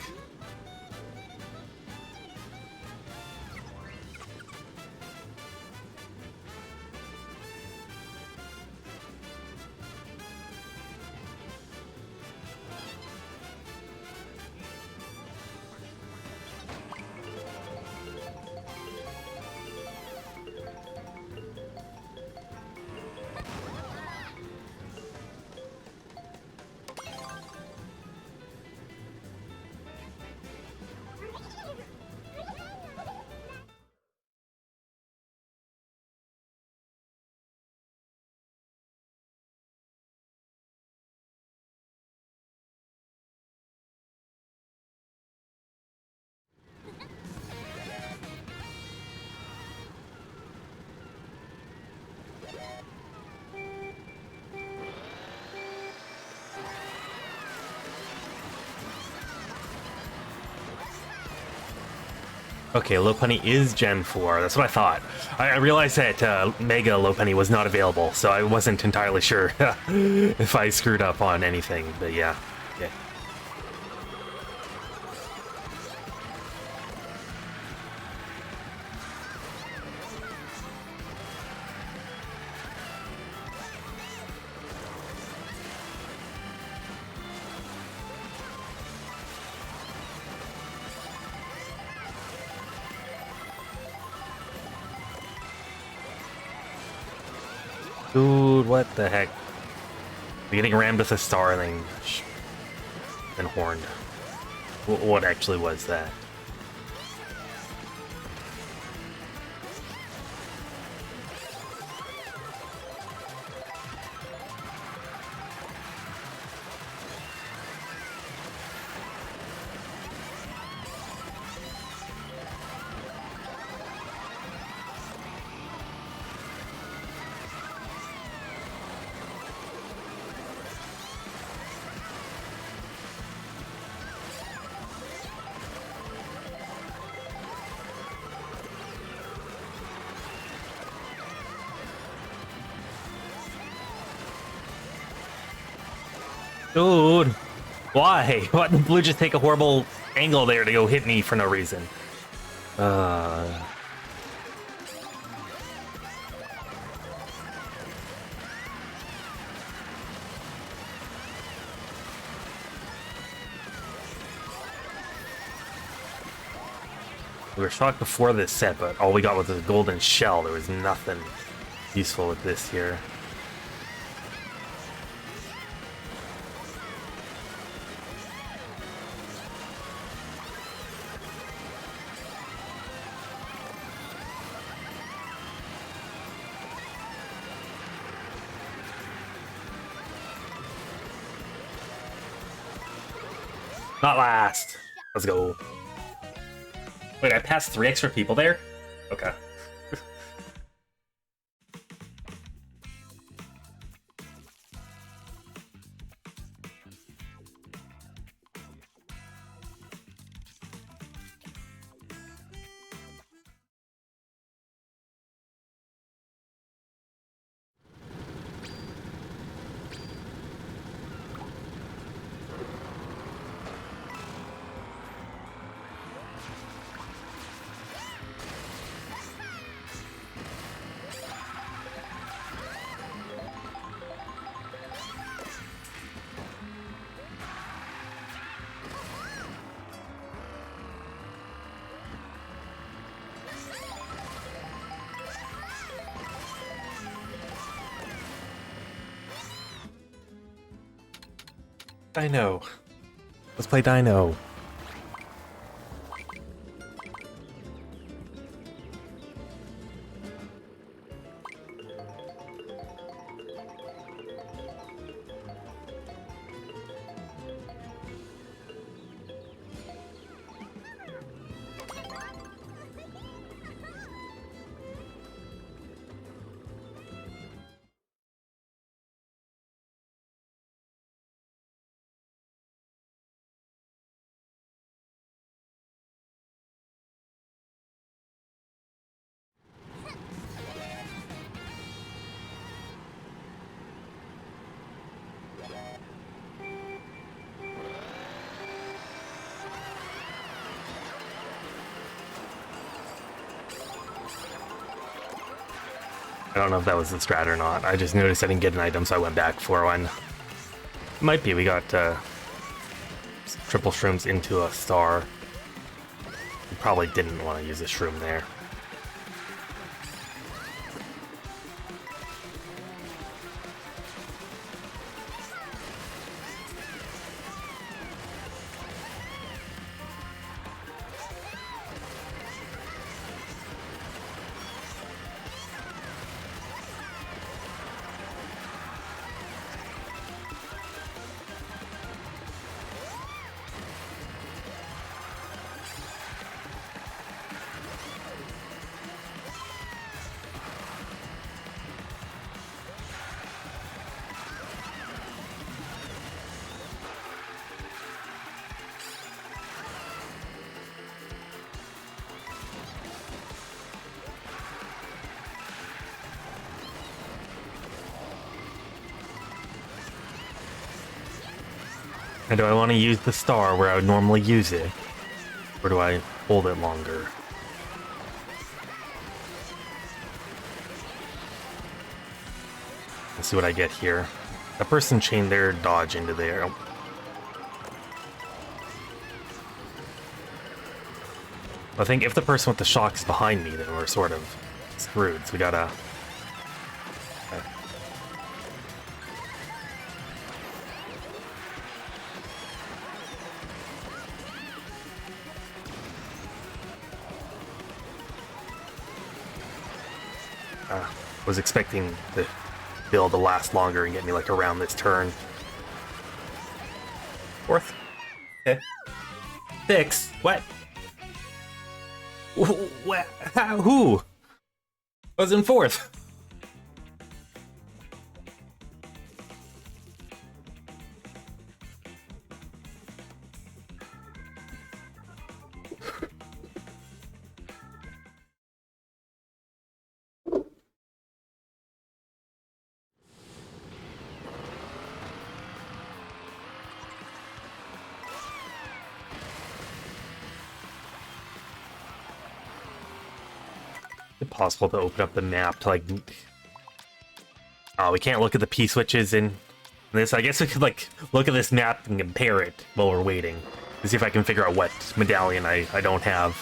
Okay, Lopunny is Gen 4. That's what I thought. I realized that Mega Lopunny was not available, so I wasn't entirely sure if I screwed up on anything, but yeah. Okay. Dude, what the heck? We're getting rammed with a star and then horned. What actually was that? Dude, why? Why did Blue just take a horrible angle there to go hit me for no reason? We were shocked before this set, but all we got was a golden shell. There was nothing useful with this here. Not last. Let's go. Wait, I passed 3 extra people there? Okay. Dino. Let's play Dino. I don't know if that was the strat or not. I just noticed I didn't get an item, so I went back for one. Might be. We got triple shrooms into a star. We probably didn't want to use a shroom there. And do I want to use the star where I would normally use it? Or do I hold it longer? Let's see what I get here. That person chained their dodge into there. I think if the person with the shock is behind me, then we're sort of screwed. So we gotta... was expecting the build to last longer and get me like around this turn. Fourth. Okay. Six. What? What? How? Who? I was in fourth. Possible to open up the map to like... Oh, we can't look at the P switches in this. I guess we could like look at this map and compare it while we're waiting to see if I can figure out what medallion I don't have.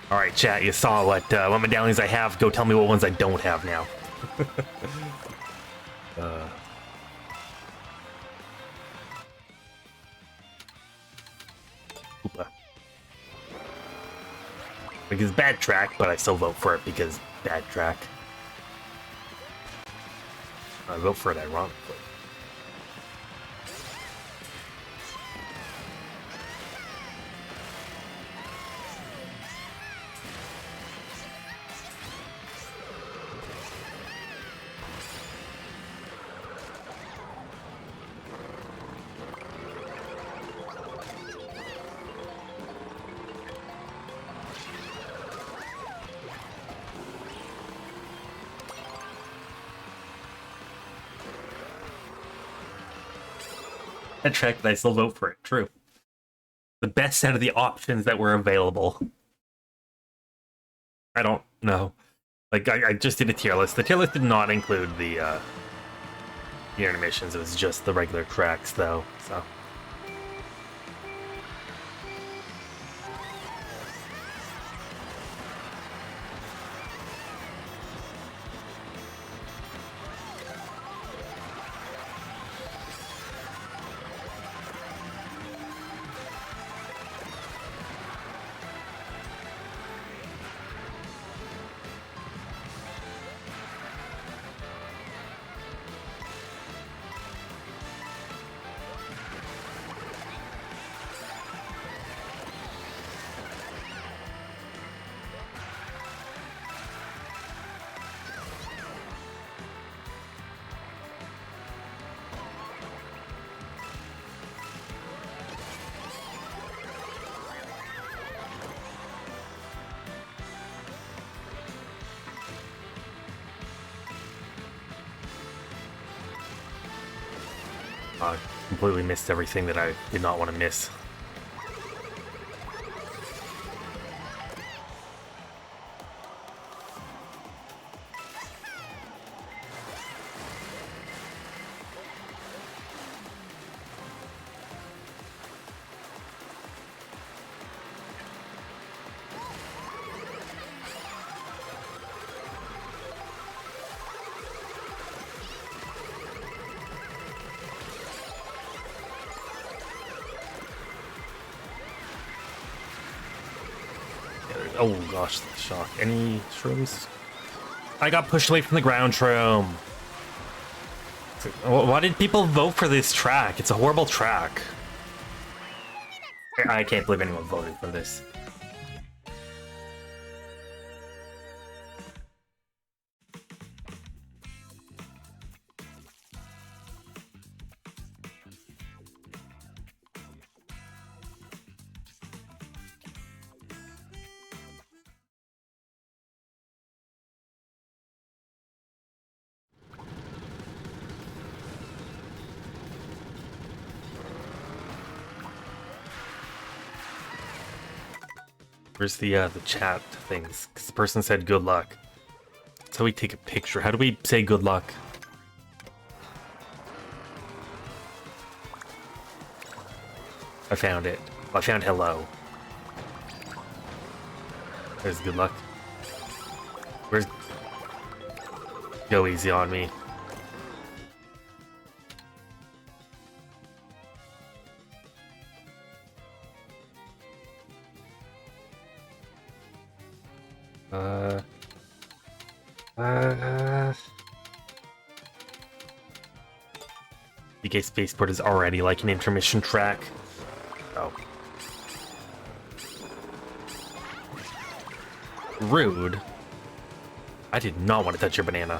All right, chat, you saw what medallions I have. Go tell me what ones I don't have now. Oopa. Because bad track, but I still vote for it because bad track. I vote for it ironically. Track, but I still vote for it. True. The best out of the options that were available. I don't know. Like, I just did a tier list. The tier list did not include the intermissions. It was just the regular tracks, though. So. Completely missed everything that I did not want to miss. Oh gosh, shock. Any shrooms? I got pushed away from the ground shroom. Why did people vote for this track? It's a horrible track. I can't believe anyone voted for this. Where's the chat things? Because the person said good luck. That's how we take a picture. How do we say good luck? I found it. I found hello. There's good luck. Where's... Go easy on me. DK Spaceport is already like an intermission track. Oh. Rude. I did not want to touch your banana.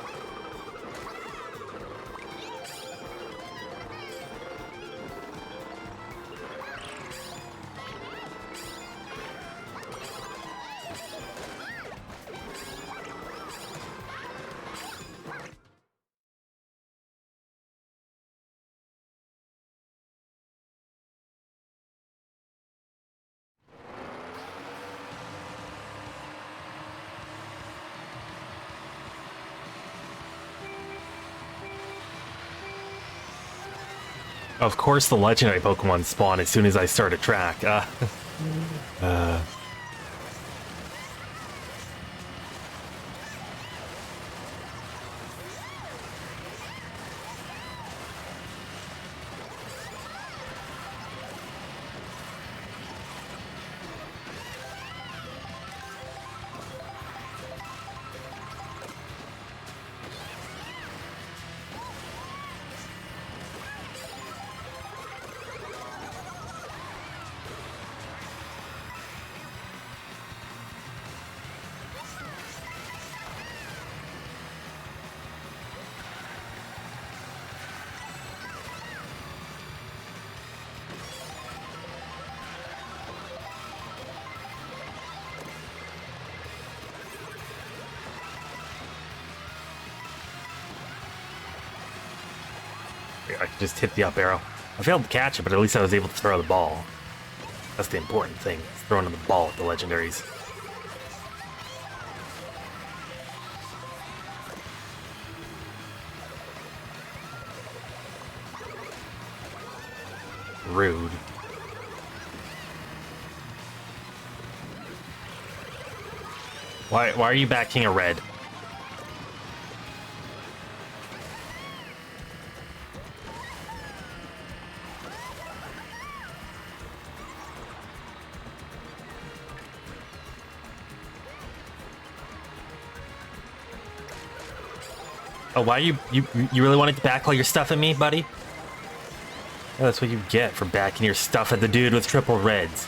Of course the legendary Pokemon spawn as soon as I start a track. I could just hit the up arrow. I failed to catch it, but at least I was able to throw the ball. That's the important thing, is throwing the ball at the legendaries. Rude. Why are you backing a red? Oh, why you really wanted to back all your stuff at me, buddy? Yeah, that's what you get for backing your stuff at the dude with triple reds.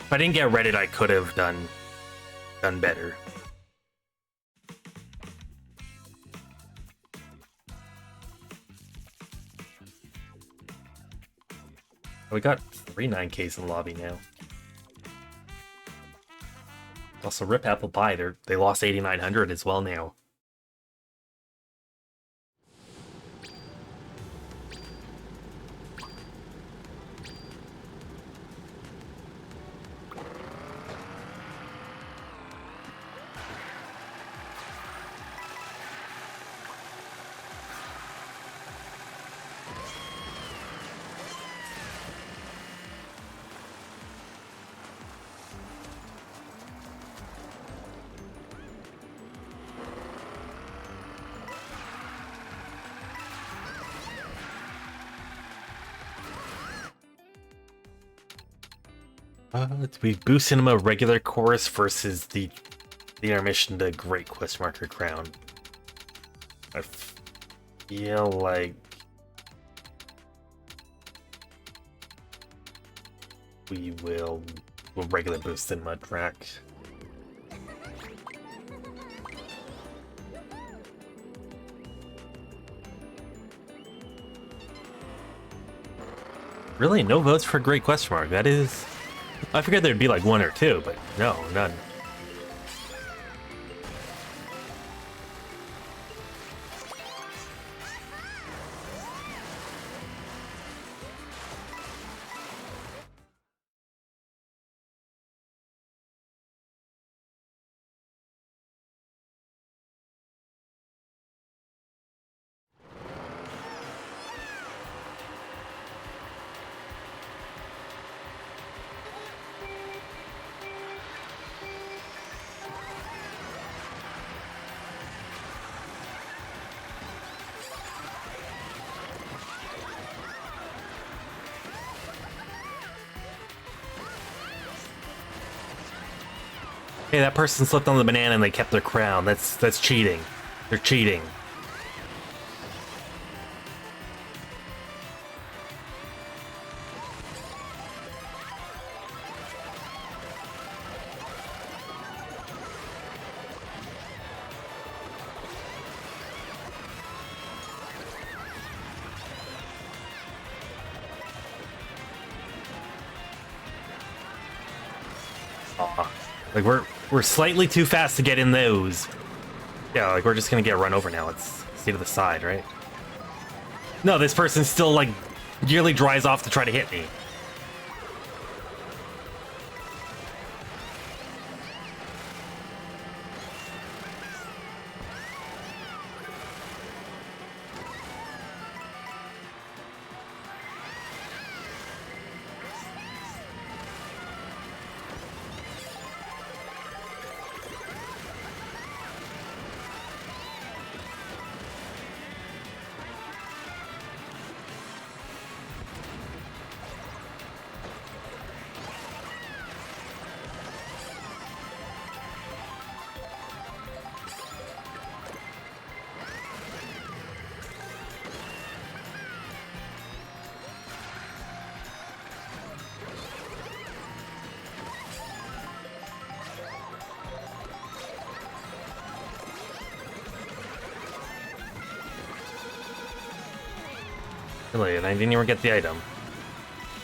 If I didn't get Reddit, I could have done better. We got 3 9Ks in the lobby now. Also, rip apple pie. They lost 8,900 as well now. We boost cinema regular course versus the intermission to Great Quest Marker Crown. I feel like we'll regular boost cinema track. Really? No votes for Great Question Mark? That is... I figured there'd be like one or two, but no, none. Hey, that person slipped on the banana and they kept their crown. That's cheating. They're cheating. Like we're slightly too fast to get in those. Yeah, like we're just gonna get run over now. Let's stay to the side, right? No, this person still like nearly dries off to try to hit me. Really, and I didn't even get the item.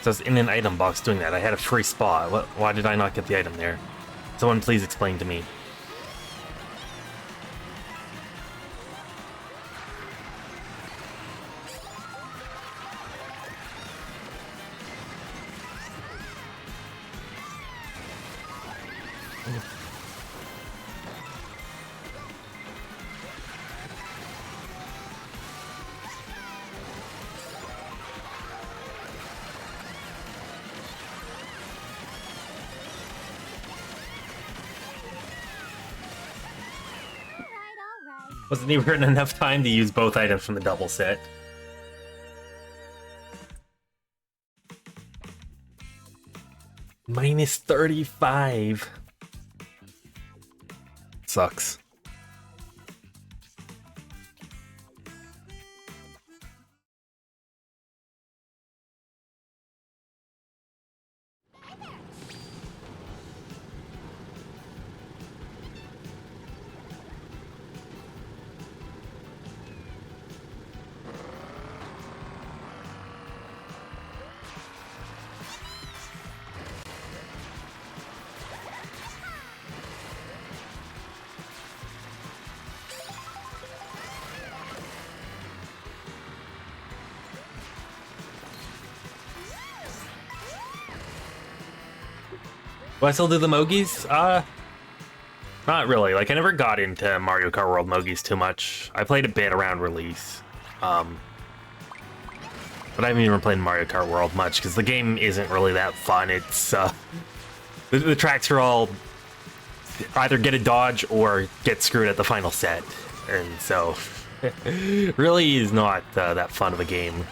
So I was in an item box doing that. I had a free spot. Why did I not get the item there? Someone please explain to me. Wasn't even enough time to use both items from the double set. Minus 35. Sucks. Do I still do the Mogies? Not really. Like, I never got into Mario Kart World Mogies too much. I played a bit around release. But I haven't even played Mario Kart World much, because the game isn't really that fun. It's, the tracks are all either get a dodge or get screwed at the final set. And so, really is not that fun of a game.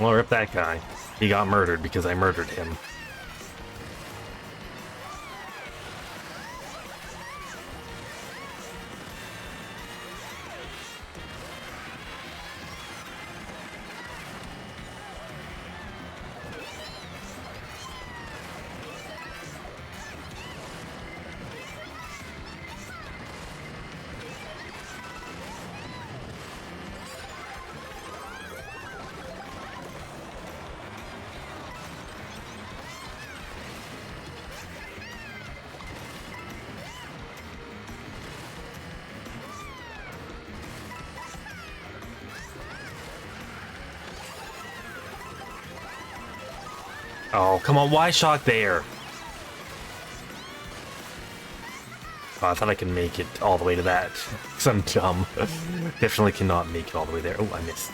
Well, rip that guy. He got murdered because I murdered him. Oh, come on, why shock there? Oh, I thought I could make it all the way to that. Because I'm dumb. Definitely cannot make it all the way there. Oh, I missed.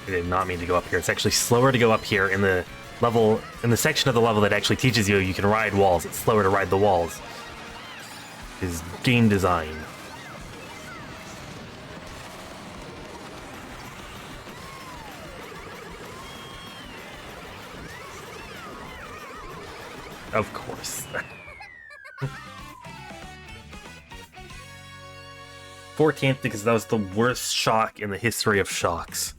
I did not mean to go up here. It's actually slower to go up here in the level, in the section of the level that actually teaches you can ride walls. It's slower to ride the walls. Is game design. Of course. 14th because that was the worst shock in the history of shocks.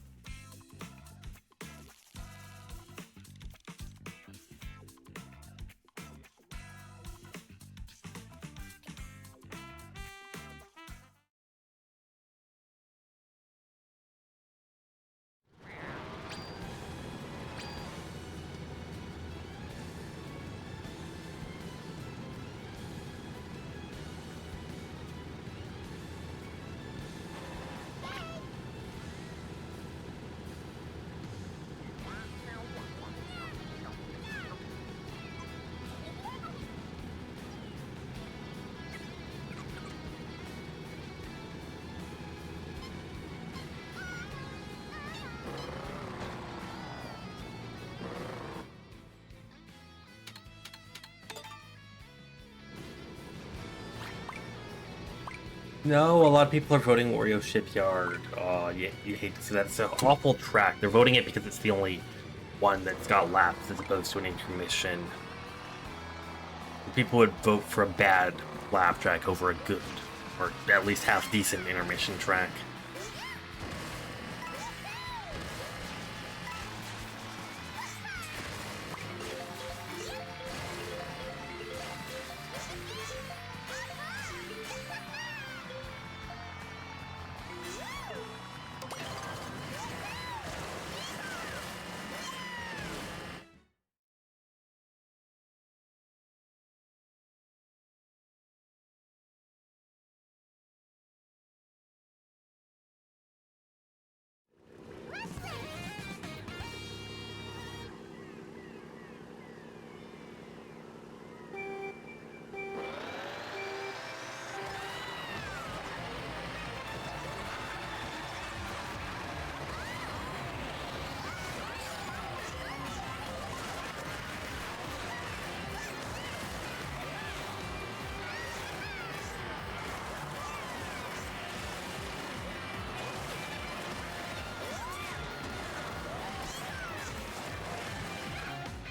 No, a lot of people are voting Wario Shipyard. Oh, you hate to see that. It's an awful track. They're voting it because it's the only one that's got laps as opposed to an intermission. People would vote for a bad lap track over a good, or at least half-decent intermission track.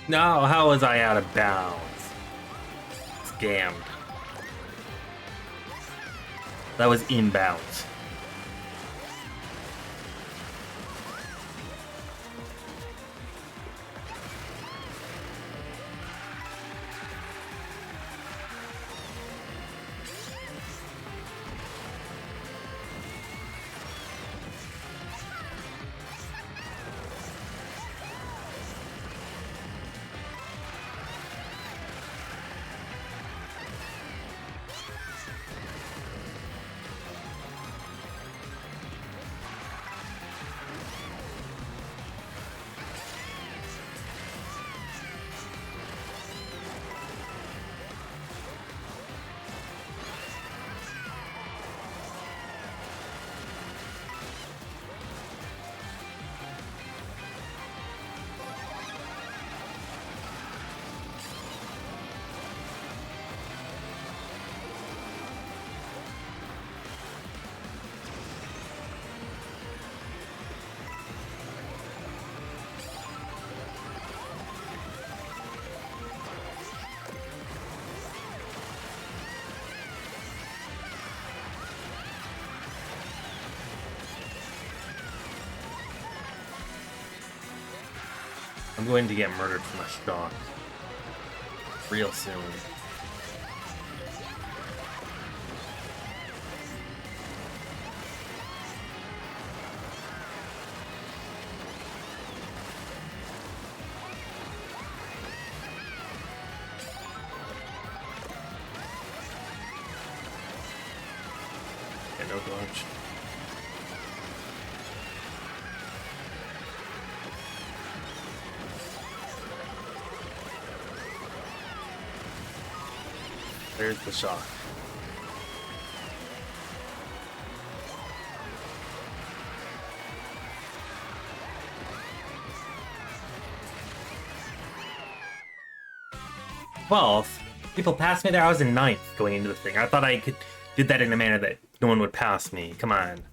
No, how was I out of bounds? Scammed. That was inbounds. I'm going to get murdered from a shock real soon. Yeah, no dodge. There's the shock. Well, people passed me there. I was in ninth going into the thing. I thought I did that in a manner that no one would pass me. Come on.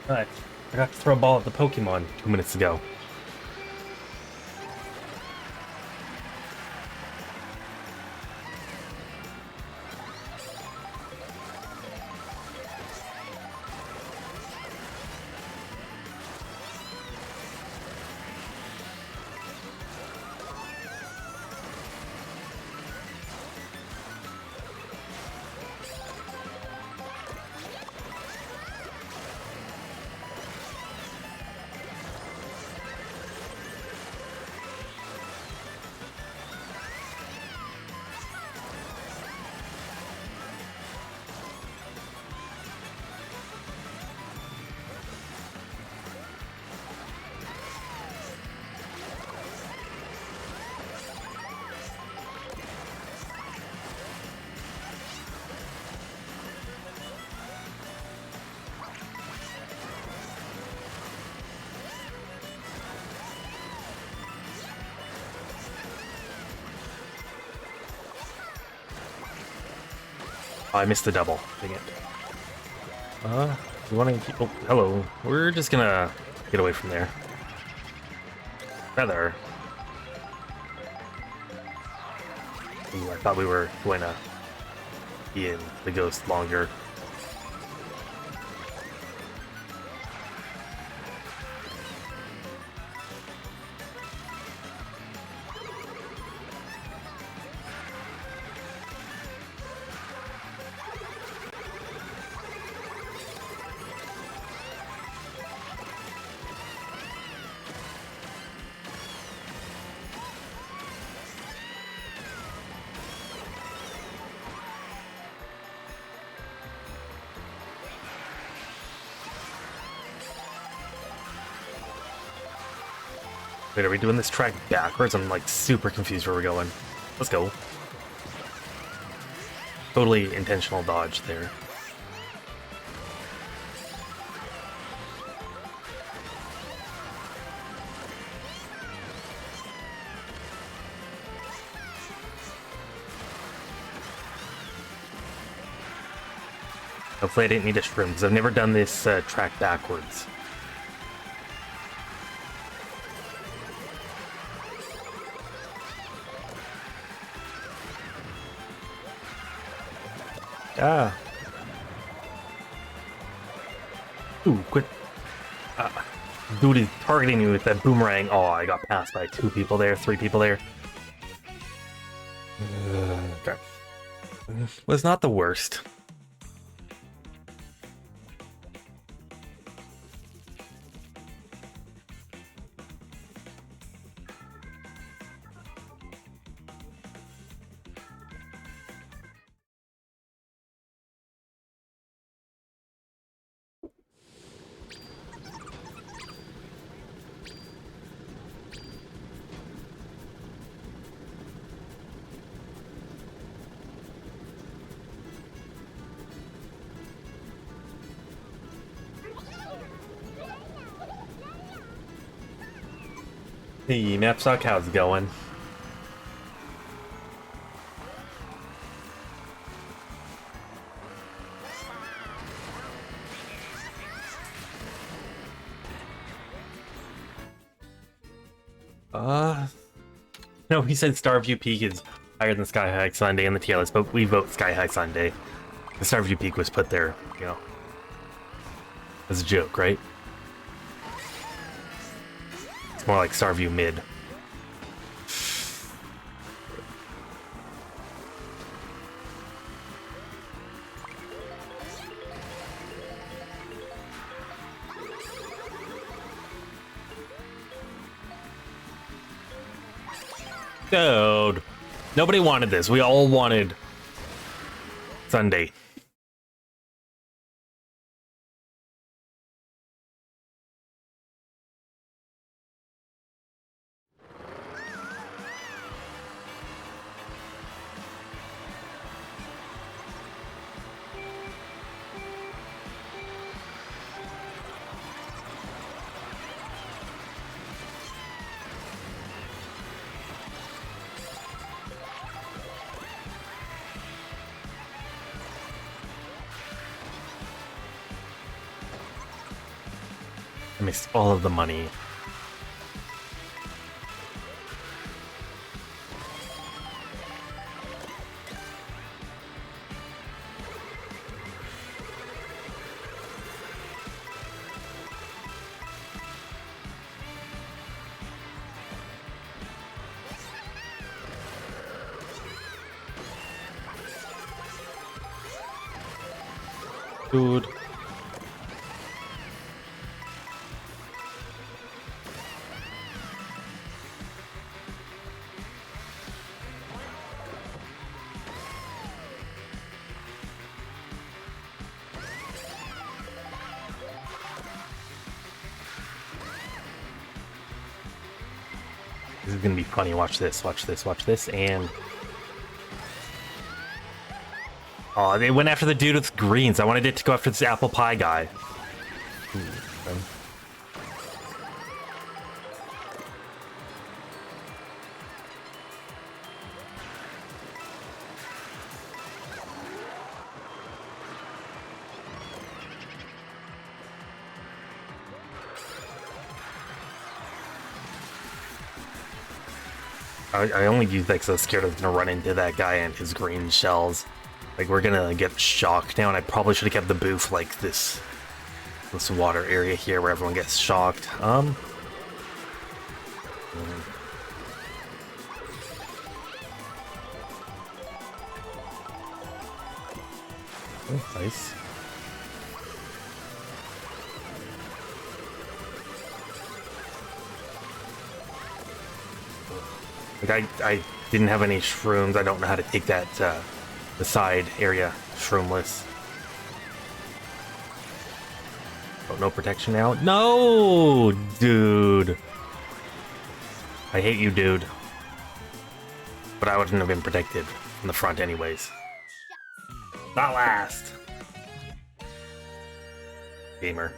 I forgot to throw a ball at the Pokemon 2 minutes ago. Oh, I missed the double. Dang it. We want to keep... Oh, hello. We're just gonna get away from there. Feather. Ooh, I thought we were going to be in the ghost longer. Wait, are we doing this track backwards? I'm like super confused where we're going. Let's go. Totally intentional dodge there. Hopefully I didn't need a shroom, because I've never done this track backwards. Ah. Ooh, quit. Dude is targeting me with that boomerang. Oh, I got passed by 2 people there, 3 people there. Okay. Was not the worst. Hey, Knapsack, how's it going? No, he said Starview Peak is higher than Sky High Sunday in the tier list, but we vote Sky High Sunday. The Starview Peak was put there, you know, as a joke, right? It's more like Starview Mid. Dude, nobody wanted this. We all wanted Sunday. I missed all of the money. Dude. This is gonna be funny. Watch this, watch this, watch this, and... Oh, they went after the dude with greens. I wanted it to go after this apple pie guy. I only use that because I was scared I was gonna run into that guy and his green shells. Like, we're gonna get shocked now, and I probably should have kept the booth like this water area here where everyone gets shocked. Oh, nice. Like, I didn't have any shrooms. I don't know how to take that, the side area shroomless. Oh, no protection now? No, dude. I hate you, dude. But I wouldn't have been protected from the front anyways. Not last. Gamer.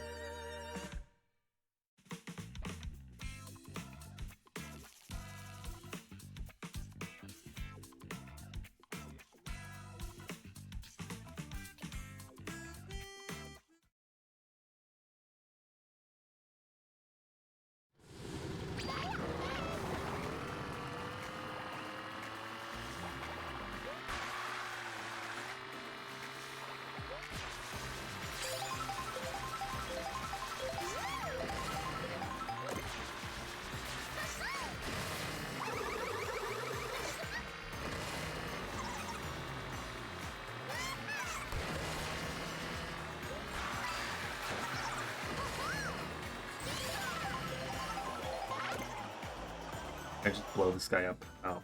just blow this guy up? Oh.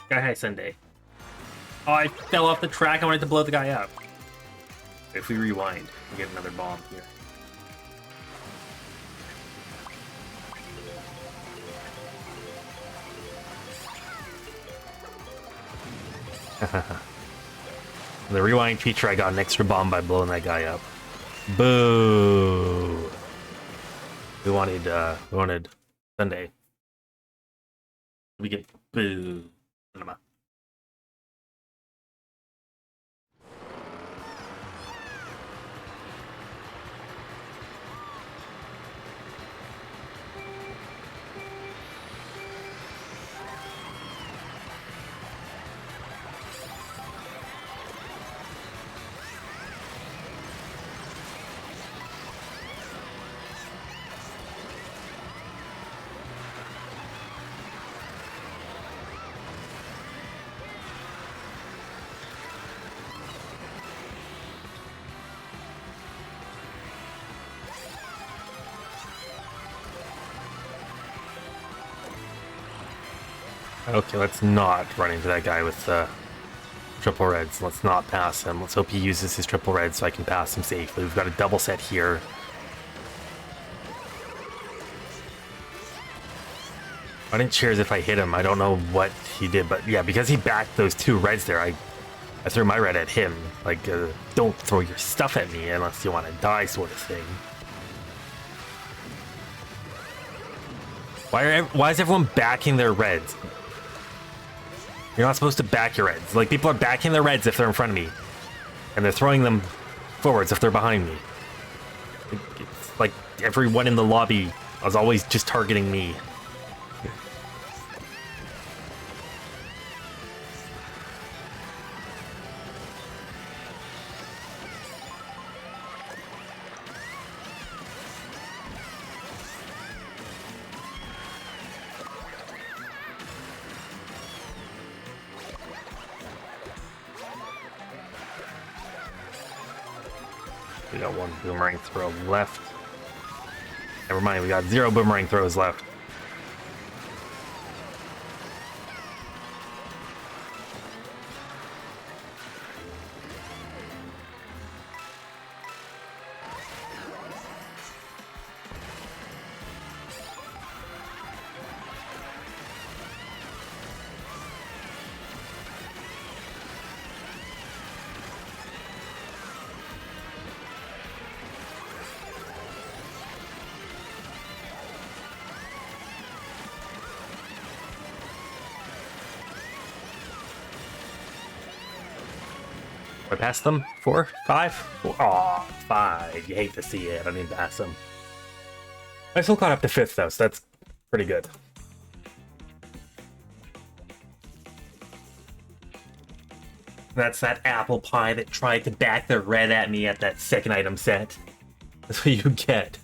Guy High Sunday. Oh, I fell off the track. I wanted to blow the guy up. If we rewind, we get another bomb here. The rewind feature, I got an extra bomb by blowing that guy up. Boo! We wanted Sunday. We get boo. Cinema. Okay, let's not run into that guy with triple reds. Let's not pass him. Let's hope he uses his triple reds so I can pass him safely. We've got a double set here. I didn't cheer as if I hit him. I don't know what he did, but yeah, because he backed those two reds there, I threw my red at him. Like, don't throw your stuff at me unless you want to die sort of thing. Why is everyone backing their reds? You're not supposed to back your reds. Like, people are backing their reds if they're in front of me. And they're throwing them forwards if they're behind me. It's like everyone in the lobby was always just targeting me. We got one boomerang throw left. Never mind, we got 0 boomerang throws left. I passed them? 4? 5? Aw, 5. You hate to see it. I didn't pass them. I still caught up to 5th, though, so that's pretty good. That's that apple pie that tried to back the red at me at that second item set. That's what you get.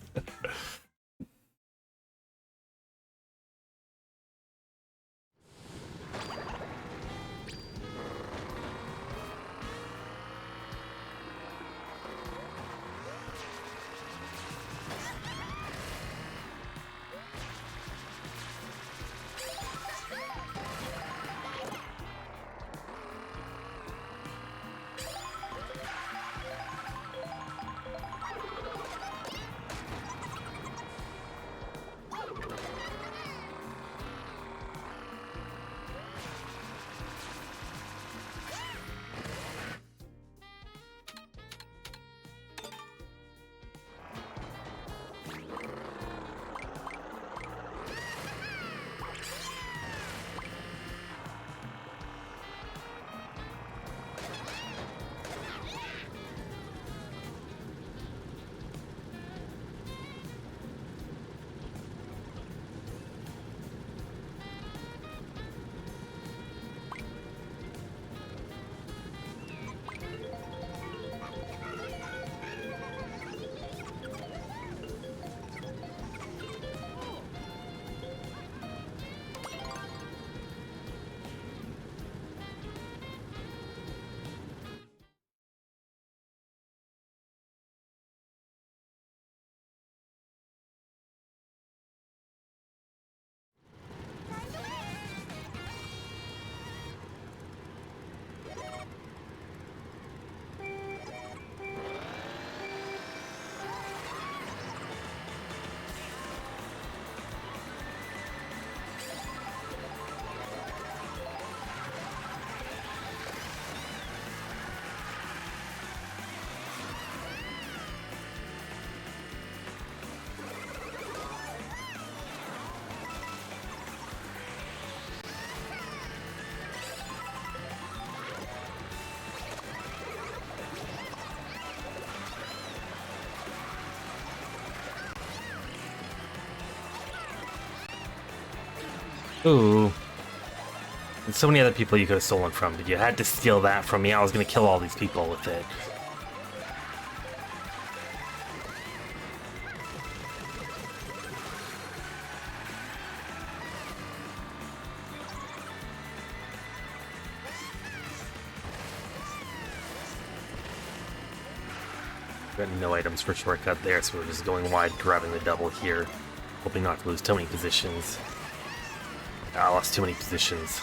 Ooh. And so many other people you could have stolen from, but you had to steal that from me. I was gonna kill all these people with it. Got no items for shortcut there, so we're just going wide, grabbing the double here. Hoping not to lose too many positions. I lost too many positions.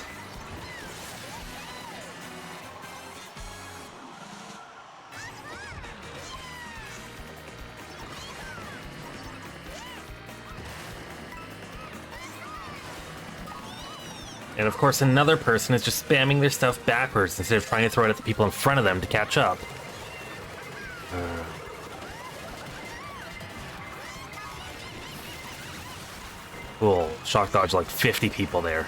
And of course, another person is just spamming their stuff backwards instead of trying to throw it at the people in front of them to catch up. Cool. Shock dodge like 50 people there.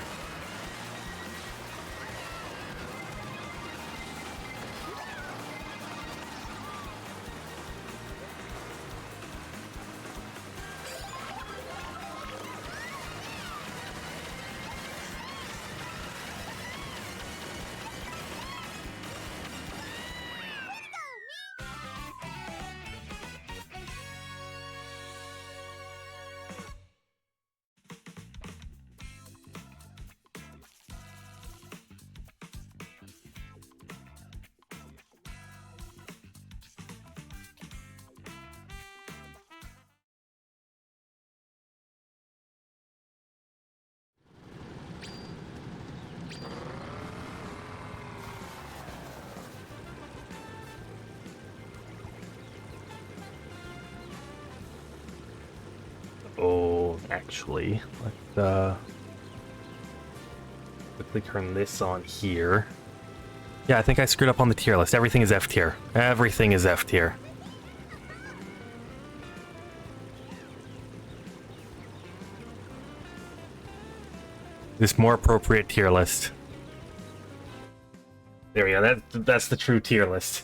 Oh, actually, let's quickly turn this on here. Yeah, I think I screwed up on the tier list. Everything is F tier. Everything is F tier. This more appropriate tier list. There we go. That's the true tier list.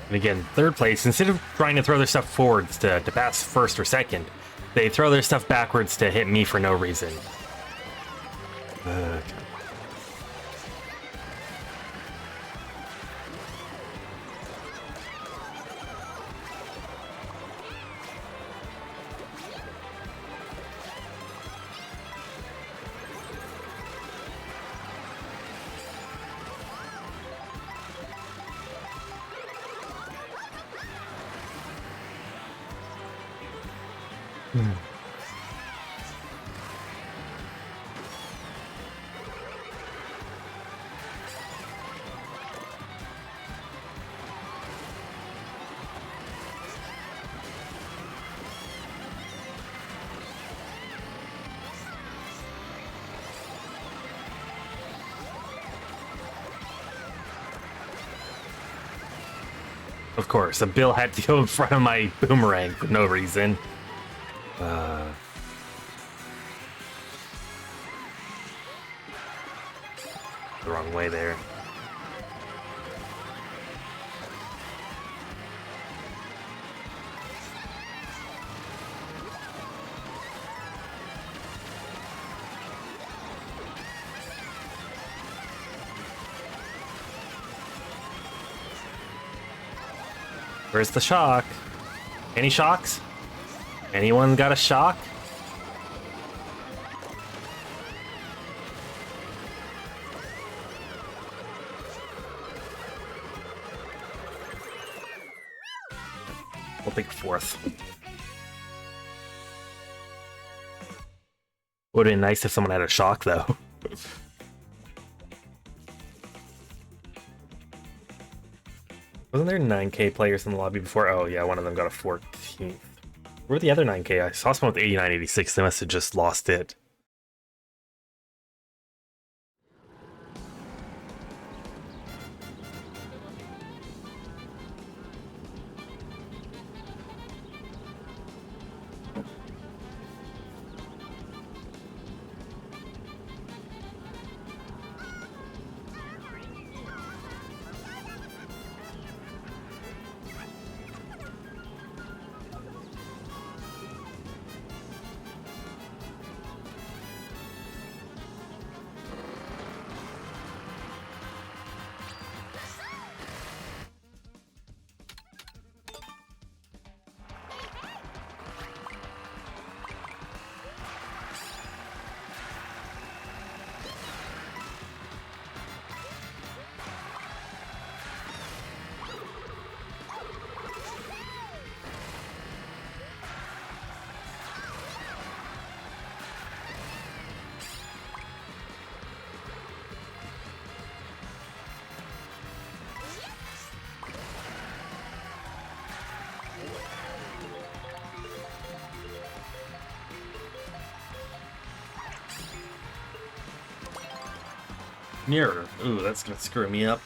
And again, third place, instead of trying to throw their stuff forwards to pass first or second, they throw their stuff backwards to hit me for no reason. Okay. Of course, a bill had to go in front of my boomerang for no reason. The wrong way there. Where's the shock? Any shocks? Anyone got a shock? We'll take fourth. Would have been nice if someone had a shock, though. Wasn't there 9K players in the lobby before? Oh, yeah, one of them got a 14th. Where were the other 9K? I saw someone with 8986. They must have just lost it. Mirror. Ooh, that's gonna screw me up.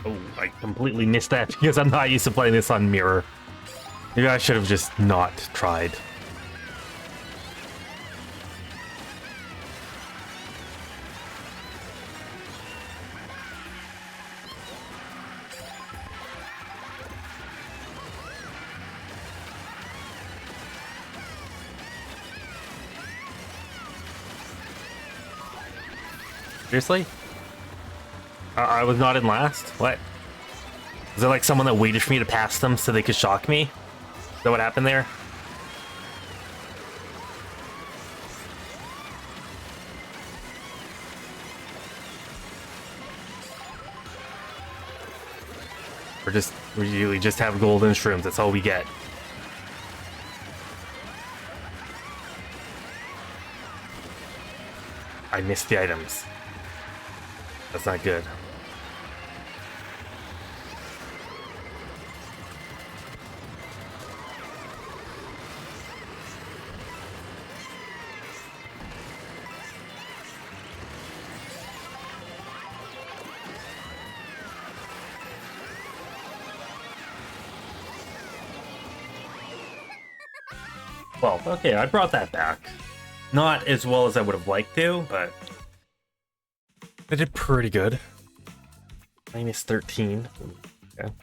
Oh, I completely missed that because I'm not used to playing this on mirror. Maybe I should have just not tried. Seriously? I was not in last? What? Was there like someone that waited for me to pass them so they could shock me? Is that what happened there? We just have golden shrooms, that's all we get. I missed the items. That's not good. Well, okay, I brought that back. Not as well as I would have liked to, but I did pretty good. Minus 13. Okay.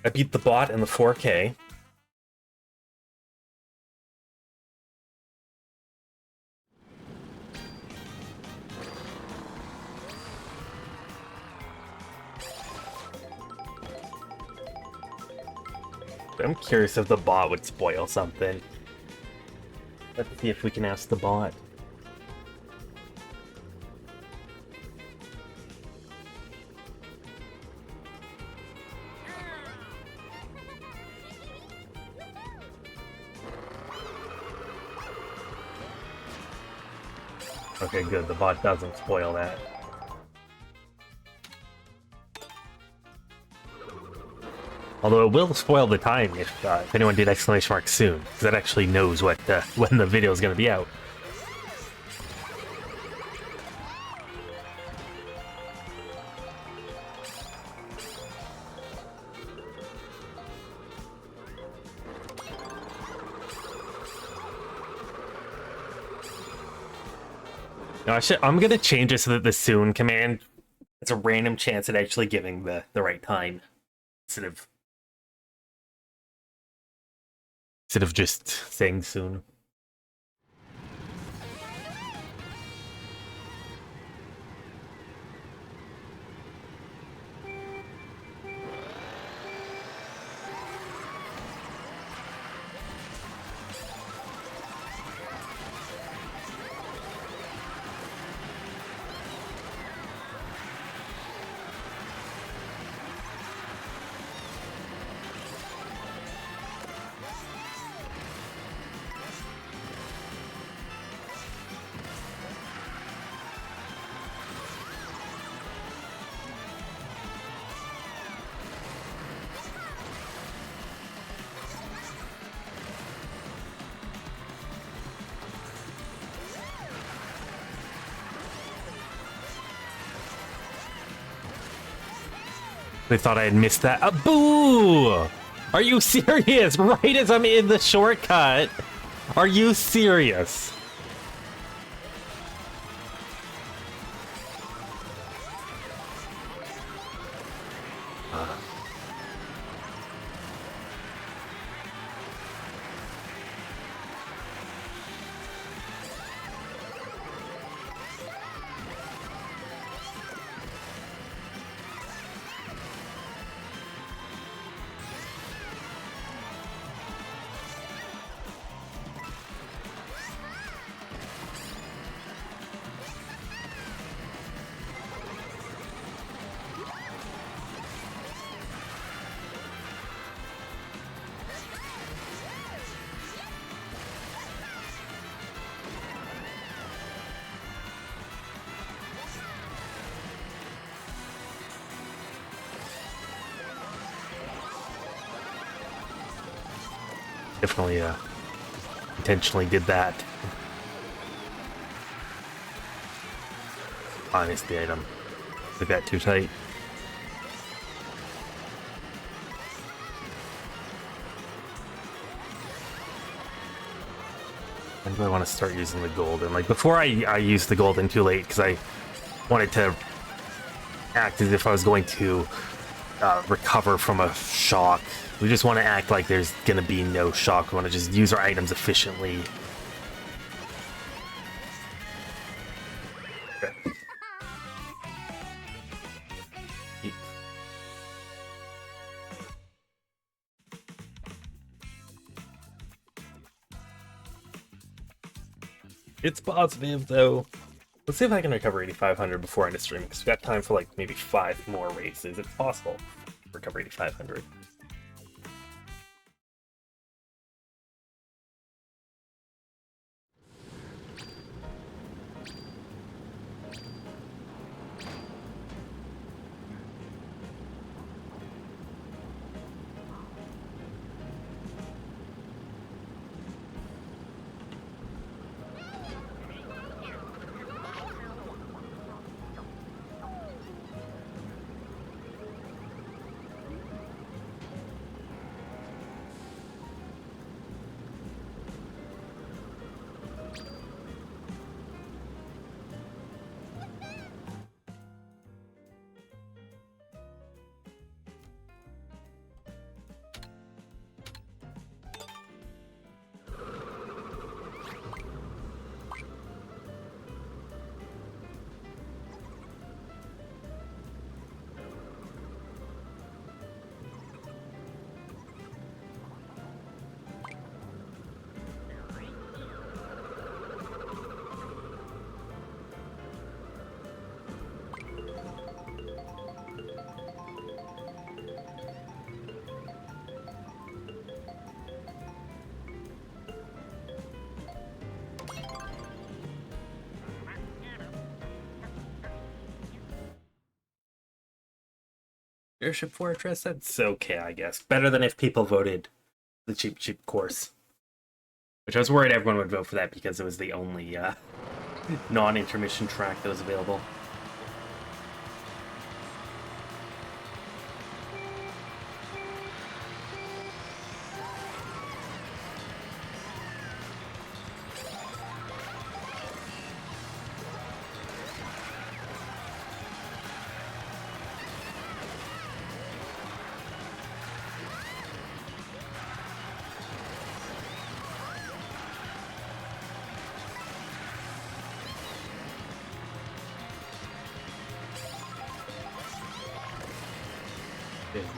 I beat the bot in the 4K. I'm curious if the bot would spoil something. Let's see if we can ask the bot. Okay, good. The bot doesn't spoil that. Although it will spoil the time if anyone did exclamation mark soon, because that actually knows what when the video is going to be out. No, I'm going to change it so that the soon command, it's a random chance at actually giving the right time instead of just saying soon. They thought I had missed that. Boo! Are you serious? Right as I'm in the shortcut. Are you serious? Definitely intentionally did that. I missed the item. Took that too tight. When do I want to start using the golden? Like before I used the golden too late because I wanted to act as if I was going to recover from a shock. We just want to act like there's going to be no shock. We want to just use our items efficiently. Okay. It's positive, though. Let's see if I can recover 8,500 before end of stream, because we've got time for, like, maybe 5 more races. It's possible to recover 8,500. Airship Fortress, that's okay, I guess. Better than if people voted the cheap course. Which I was worried everyone would vote for that because it was the only non-intermission track that was available.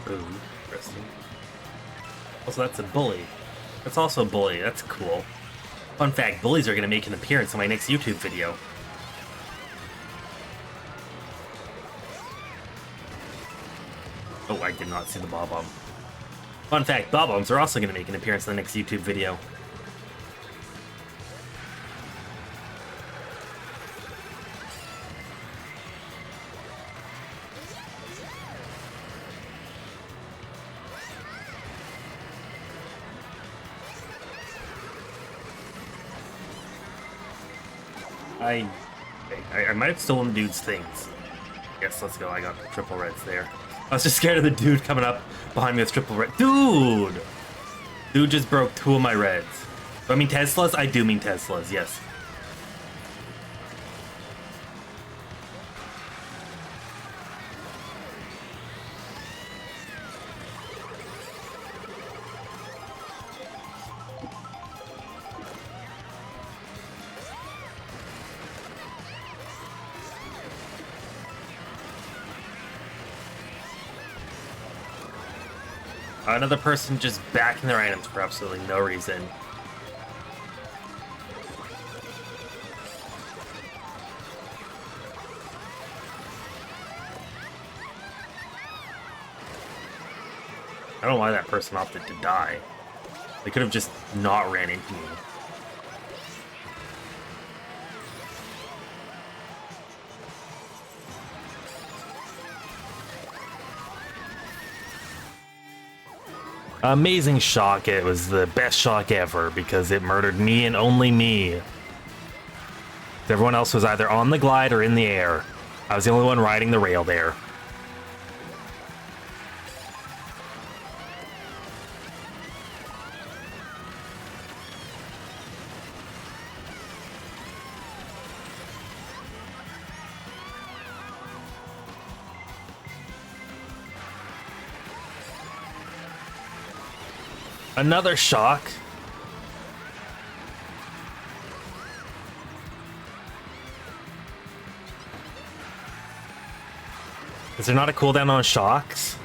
Boom. Interesting. Also, that's a bully. That's also a bully. That's cool. Fun fact, bullies are going to make an appearance in my next YouTube video. Oh, I did not see the Bob-omb. Fun fact, Bob-ombs are also going to make an appearance in the next YouTube video. I might have stolen the dude's things. Yes, let's go. I got triple reds there. I was just scared of the dude coming up behind me with triple red. Dude! Dude just broke 2 of my reds. Do I mean Teslas? I do mean Teslas, yes. Another person just backing their items for absolutely no reason. I don't know why that person opted to die. They could have just not ran into me. Amazing shock. It was the best shock ever because it murdered me and only me. Everyone else was either on the glide or in the air. I was the only one riding the rail there. Another shock. Is there not a cooldown on shocks?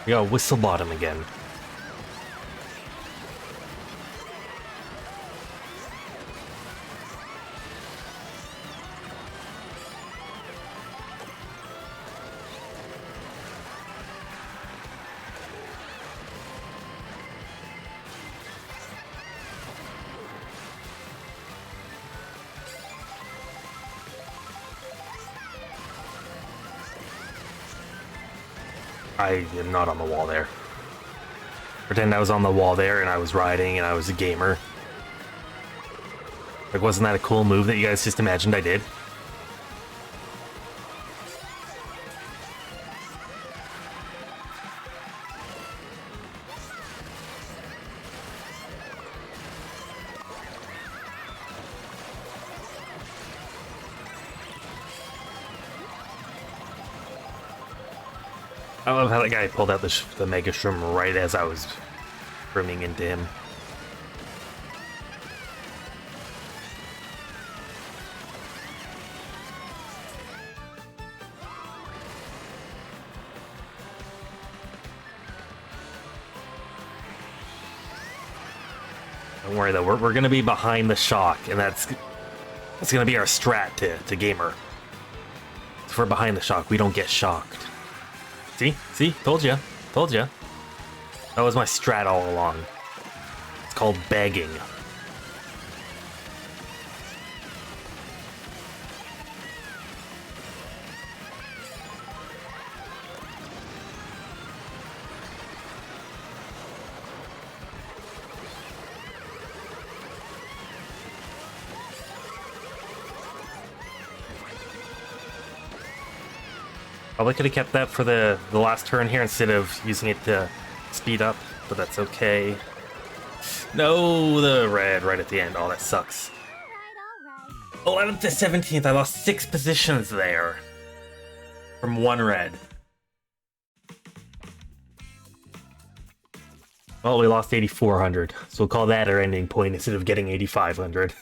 We got Whistle Bottom again. I am not on the wall there. Pretend I was on the wall there and I was riding and I was a gamer. Like, wasn't that a cool move that you guys just imagined I did? I love how that guy pulled out the Mega Shroom right as I was shrooming into him. Don't worry though, we're gonna be behind the shock, and that's gonna be our strat to gamer. If we're behind the shock, we don't get shocked. See? Told ya. That was my strat all along. It's called begging. Probably could have kept that for the last turn here instead of using it to speed up, but that's okay. No, the red right at the end. Oh, that sucks. All right. 11th to 17th, I lost 6 positions there. From 1 red. Well, we lost 8,400, so we'll call that our ending point instead of getting 8,500.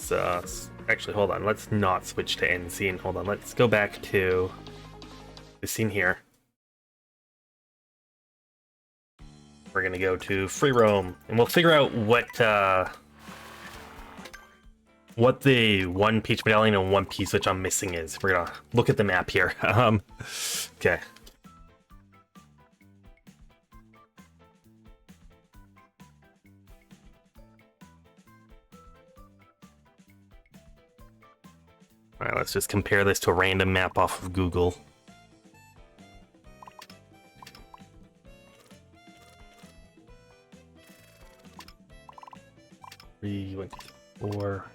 Let's actually hold on. Let's not switch to end scene. Hold on. Let's go back to the scene here. We're gonna go to free roam, and we'll figure out what the one Peach medallion and one piece which I'm missing is. We're gonna look at the map here. Okay. Alright, let's just compare this to a random map off of Google. Three, 4.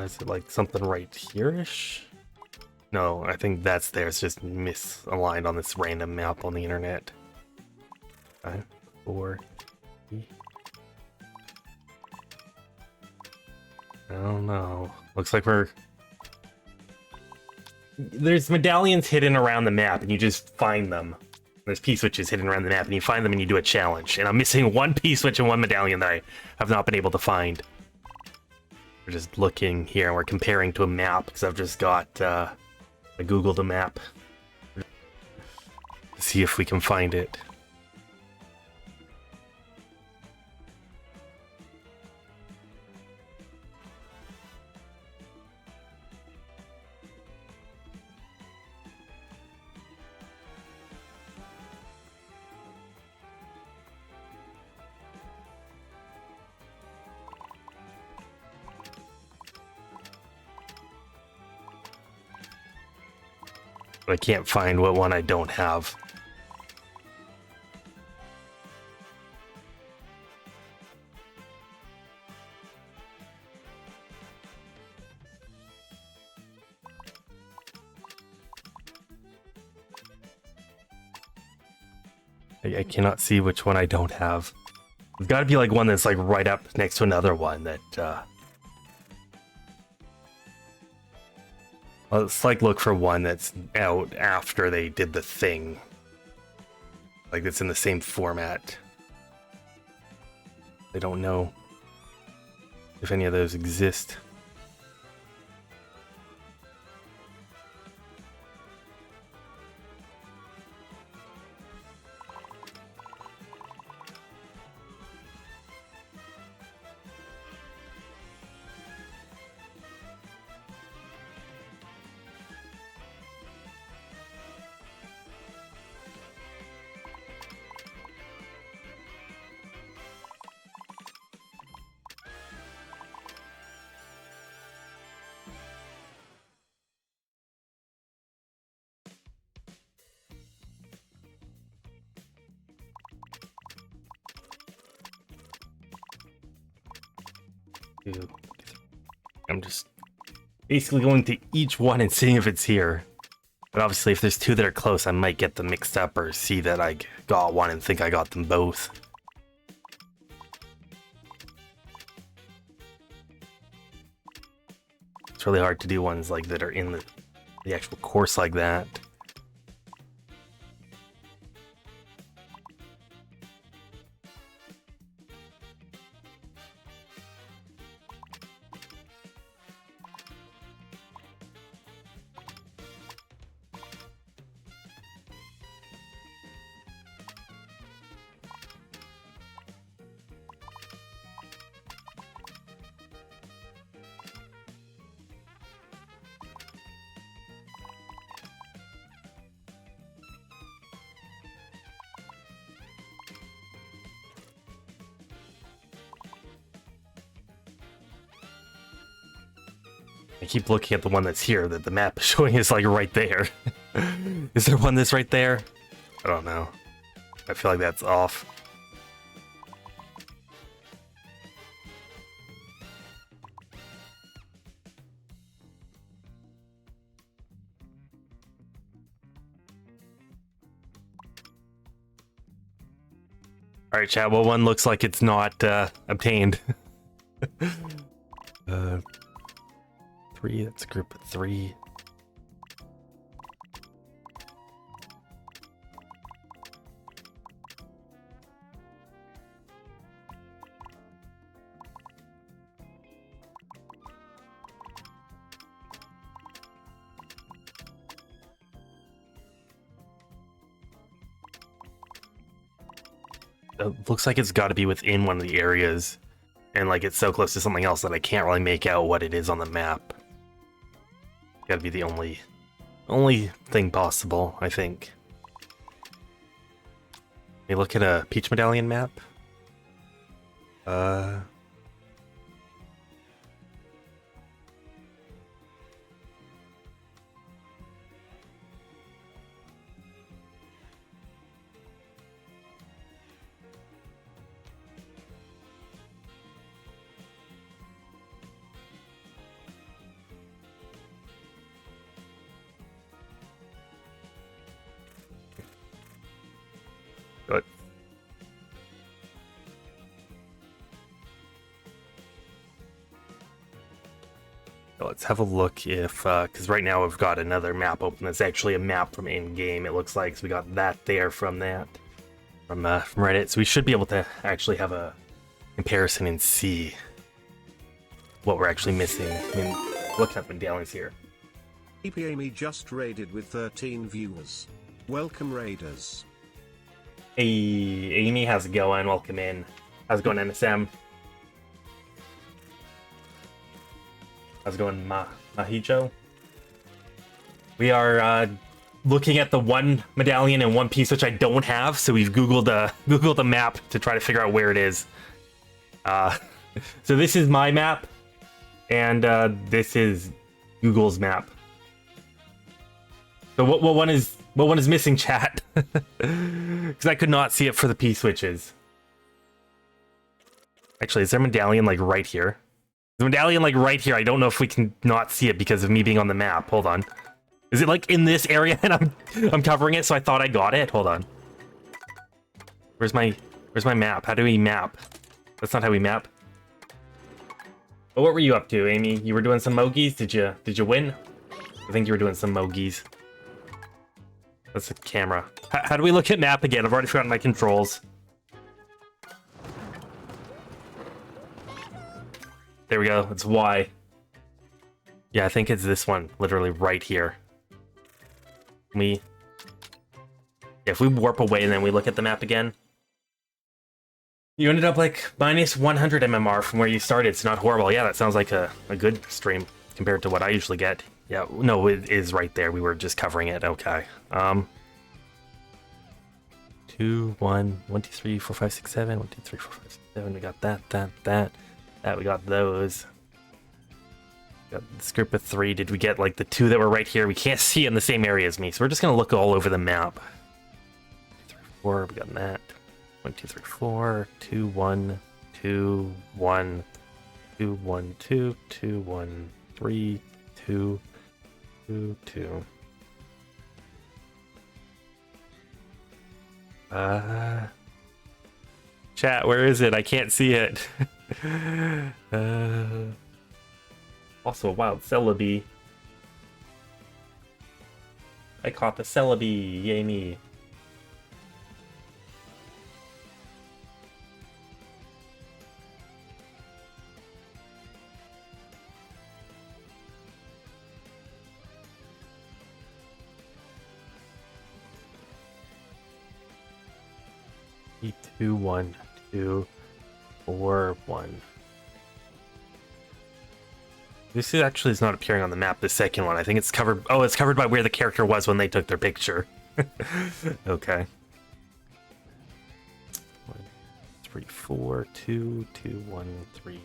Is it like something right here-ish? No, I think that's there. It's just misaligned on this random map on the internet. 5, 4, 3. I don't know. Looks like there's medallions hidden around the map, and you just find them. There's P-switches hidden around the map, and you find them and you do a challenge. And I'm missing 1 P-switch and 1 medallion that I have not been able to find. We're just looking here, and we're comparing to a map, because I've just got I Googled a map. See if we can find it. But I can't find what one I don't have. I cannot see which one I don't have. There's got to be like one that's like right up next to another one that let's like look for one that's out after they did the thing. Like it's in the same format. They don't know if any of those exist. I'm just basically going to each one and seeing if it's here. But obviously, if there's two that are close, I might get them mixed up or see that I got one and think I got them both. It's really hard to do ones like that are in the actual course like that. I keep looking at the one that's here that the map is showing is like right there. Is there one that's right there? I don't know. I feel like that's off. Alright, chat, well, one looks like it's not obtained. 3, that's a group of 3. It looks like it's got to be within one of the areas, and like it's so close to something else that I can't really make out what it is on the map. Got to be the only thing possible, I think. Let me look at a Peach Medallion map. Good. Let's have a look if, because right now we've got another map open that's actually a map from in-game, it looks like. So we got that there from that, from Reddit. So we should be able to actually have a comparison and see what we're actually missing. I mean, looking at medallions here. Amy just raided with 13 viewers. Welcome, raiders. Hey, Amy, how's it going? Welcome in. How's it going, NSM? How's it going, Mahijo? We are looking at the one medallion in One Piece, which I don't have, so we've Googled a map to try to figure out where it is. So this is my map, and this is Google's map. So what one is missing, chat? Because I could not see it for the P switches. Actually, is there a medallion like right here? There's a medallion like right here. I don't know if we can not see it because of me being on the map. Hold on. Is it like in this area and I'm covering it, so I thought I got it? Hold on. Where's my map? How do we map? That's not how we map. But what were you up to, Amy? You were doing some mogies? Did you win? I think you were doing some mogies. That's a camera. How do we look at map again? I've already forgotten my controls. There we go. It's Y. Yeah, I think it's this one. Literally right here. Yeah, if we warp away and then we look at the map again. You ended up like minus 100 MMR from where you started. It's not horrible. Yeah, that sounds like a good stream compared to what I usually get. Yeah, no, it is right there. We were just covering it. Okay. 2, 1, 1, 2, 3, 4, 5, 6, 7. 1, 2, 3, 4, 5, 6, 7. We got that. We got those. We got this group of 3. Did we get like the 2 that were right here? We can't see in the same area as me, so we're just gonna look all over the map. 2, 3, 4. We got that. 1, 2, 3, 4. 2, 1, 2, 1, 2, 1, 2, 2, 1, 3, 2, 2, 2. Chat, where is it? I can't see it. Also a wild Celebi. I caught the Celebi. Yay me. Three, 2, 1, 2, 4, 1. This actually is not appearing on the map, the second one. I think it's covered. Oh, it's covered by where the character was when they took their picture. Okay. 1, 3, 4, 2, 2, 1, 3.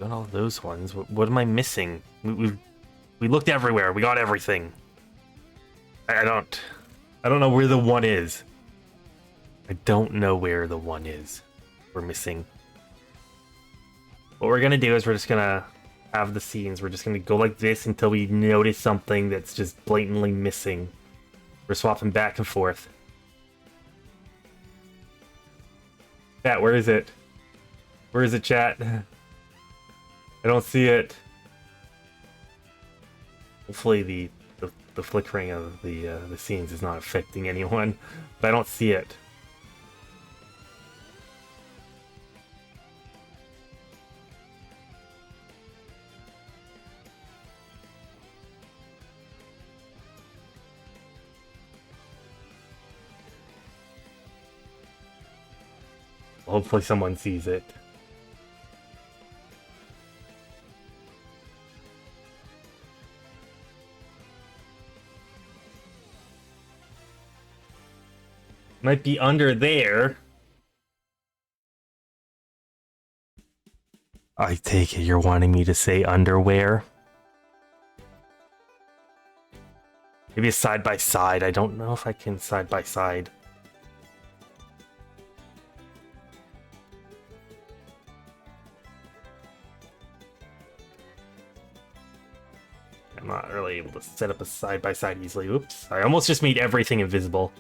Got all those ones. What am I missing? We looked everywhere. We got everything. I don't know where the 1 is. I don't know where the 1 is. We're missing. What we're gonna do is we're just gonna have the scenes. We're just gonna go like this until we notice something that's just blatantly missing. We're swapping back and forth. Chat, where is it? Where is it, chat? I don't see it. Hopefully the flickering of the scenes is not affecting anyone, but I don't see it. Hopefully someone sees it. Might be under there. I take it you're wanting me to say underwear. Maybe a side by side. I don't know if I can side by side. I'm not really able to set up a side by side easily. Oops. I almost just made everything invisible.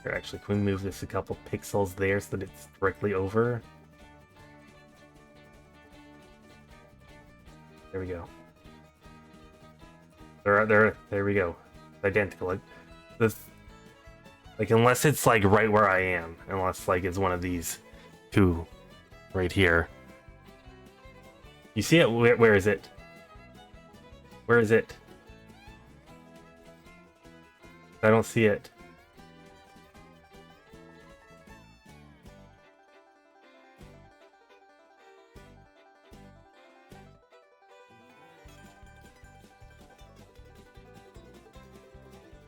Here, actually, can we move this a couple pixels there so that it's directly over? There we go. There we go. It's identical. Like, unless it's like right where I am, unless like it's one of these 2 right here. You see it? Where is it? Where is it? I don't see it.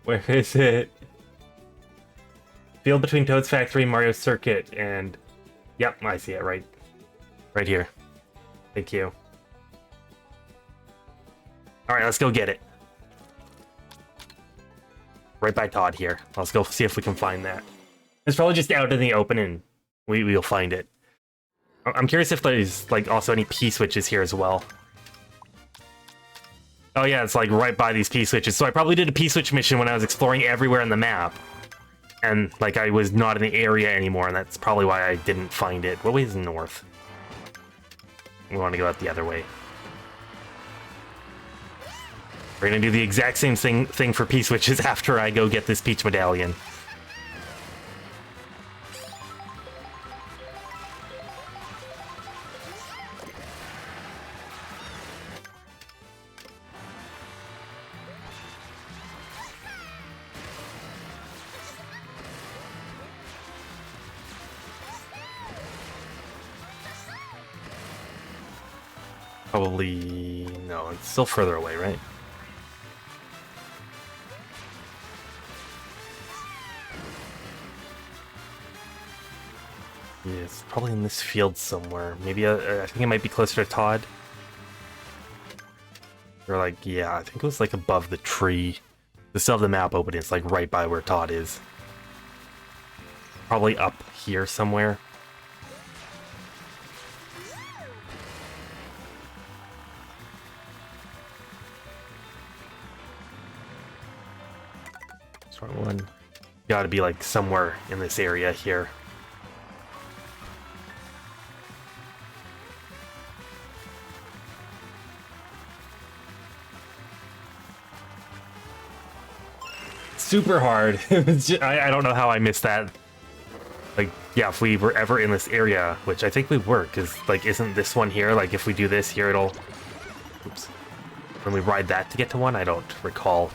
Where is it? Field between Toad's Factory and Mario Circuit, and... Yep, I see it, right here. Thank you. Alright, let's go get it. Right by Todd here. Let's go see if we can find that. It's probably just out in the open, and we'll find it. I'm curious if there's, like, also any P-switches here as well. Oh yeah, it's like right by these P-switches. So I probably did a P-switch mission when I was exploring everywhere on the map. And, like, I was not in the area anymore, and that's probably why I didn't find it. What way is north? We want to go out the other way. We're gonna do the exact same thing for P-switches after I go get this Peach Medallion. Probably... no, it's still further away, right? Yeah, it's probably in this field somewhere. Maybe, I think it might be closer to Todd. Or like, yeah, I think it was like above the tree. The still have the map open, it's like right by where Todd is. Probably up here somewhere. Wrong one. Gotta be like somewhere in this area here. Super hard. I don't know how I missed that. Like, yeah, if we were ever in this area, which I think we were, because, like, isn't this one here? Like, if we do this here, it'll... oops. When we ride that to get to one? I don't recall.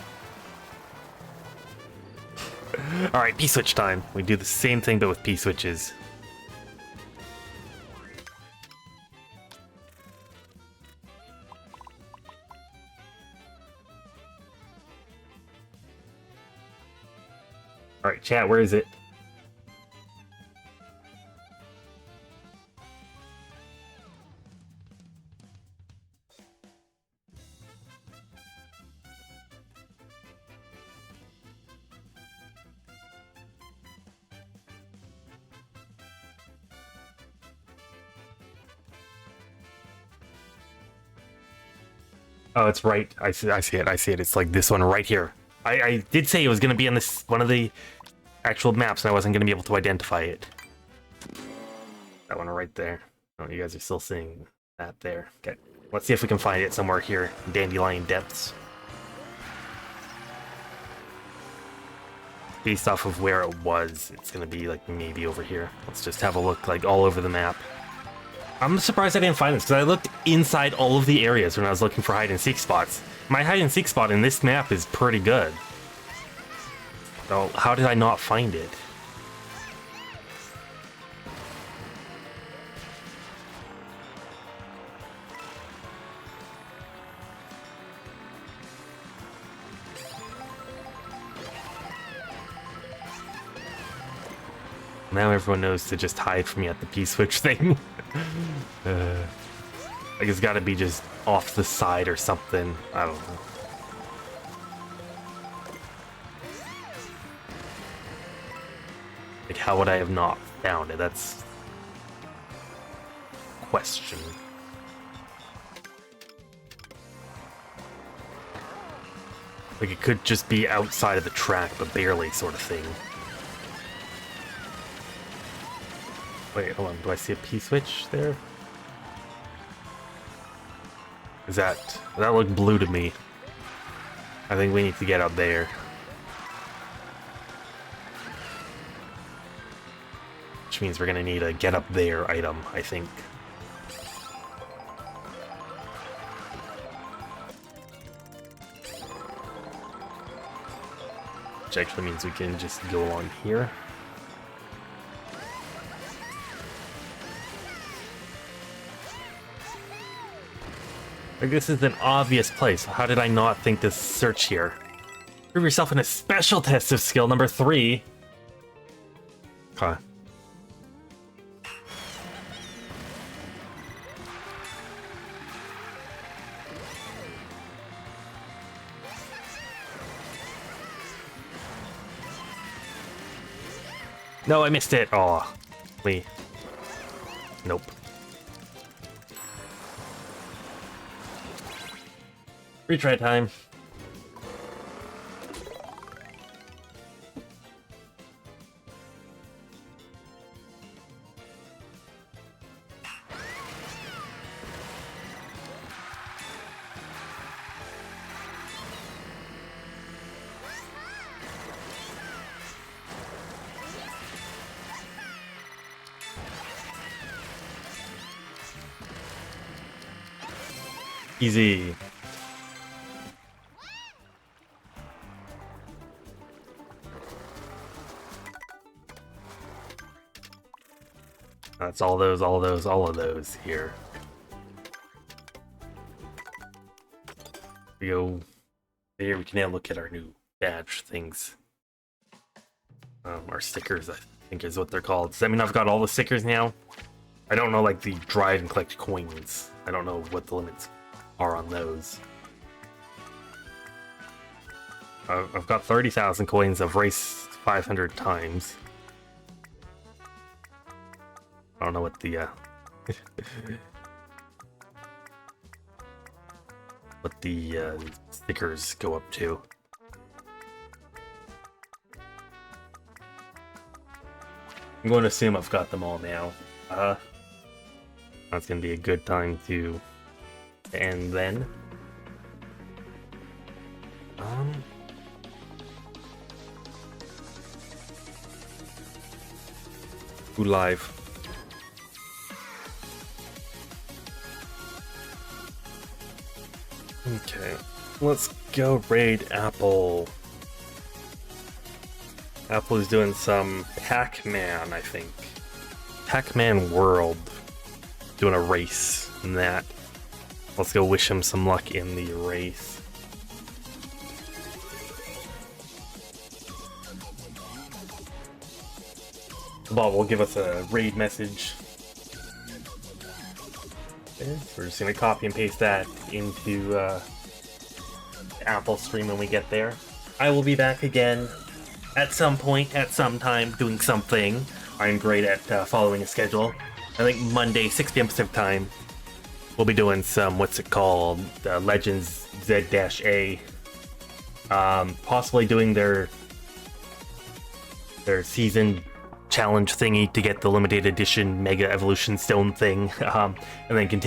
Alright, P-switch time. We do the same thing, but with P-switches. Alright, chat, where is it? Oh, it's right. I see it. I see it. It's like this one right here. I did say it was going to be on this one of the actual maps, and I wasn't going to be able to identify it. That one right there. Oh, you guys are still seeing that there. Okay. Let's see if we can find it somewhere here in Dandelion Depths. Based off of where it was, it's going to be like maybe over here. Let's just have a look like all over the map. I'm surprised I didn't find this, because I looked inside all of the areas when I was looking for hide-and-seek spots. My hide-and-seek spot in this map is pretty good. So, how did I not find it? Now everyone knows to just hide from me at the P-switch thing. Like, it's gotta be just off the side or something. I don't know. Like, how would I have not found it? That's... question. Like, it could just be outside of the track, but barely, sort of thing. Wait, hold on. Do I see a P-switch there? Is that... that looked blue to me. I think we need to get up there. Which means we're gonna need a get up there item, I think. Which actually means we can just go along here. Like, this is an obvious place. How did I not think to search here? Prove yourself in a special test of skill number 3. Okay. No, I missed it. Oh, me. Nope. Retry time. Easy. That's all of those here. We go here. We can now look at our new badge things. Our stickers, I think, is what they're called. Does that mean I've got all the stickers now? I don't know, like the drive and collect coins. I don't know what the limits are on those. I've got 30,000 coins. I've raced 500 times. I don't know what the what the stickers go up to. I'm going to assume I've got them all now. That's gonna be a good time to end then. Who live? Okay, let's go raid Apple. Apple is doing some Pac-Man, I think. Pac-Man World. Doing a race in that. Let's go wish him some luck in the race. Bob will give us a raid message. Okay, so we're just gonna copy and paste that into Apple stream when we get there. I will be back again at some point, at some time, doing something. I'm great at following a schedule. I think Monday, 6 p.m. Pacific time, we'll be doing some, what's it called, Legends Z-A. Possibly doing their season challenge thingy to get the limited edition Mega Evolution Stone thing, and then continue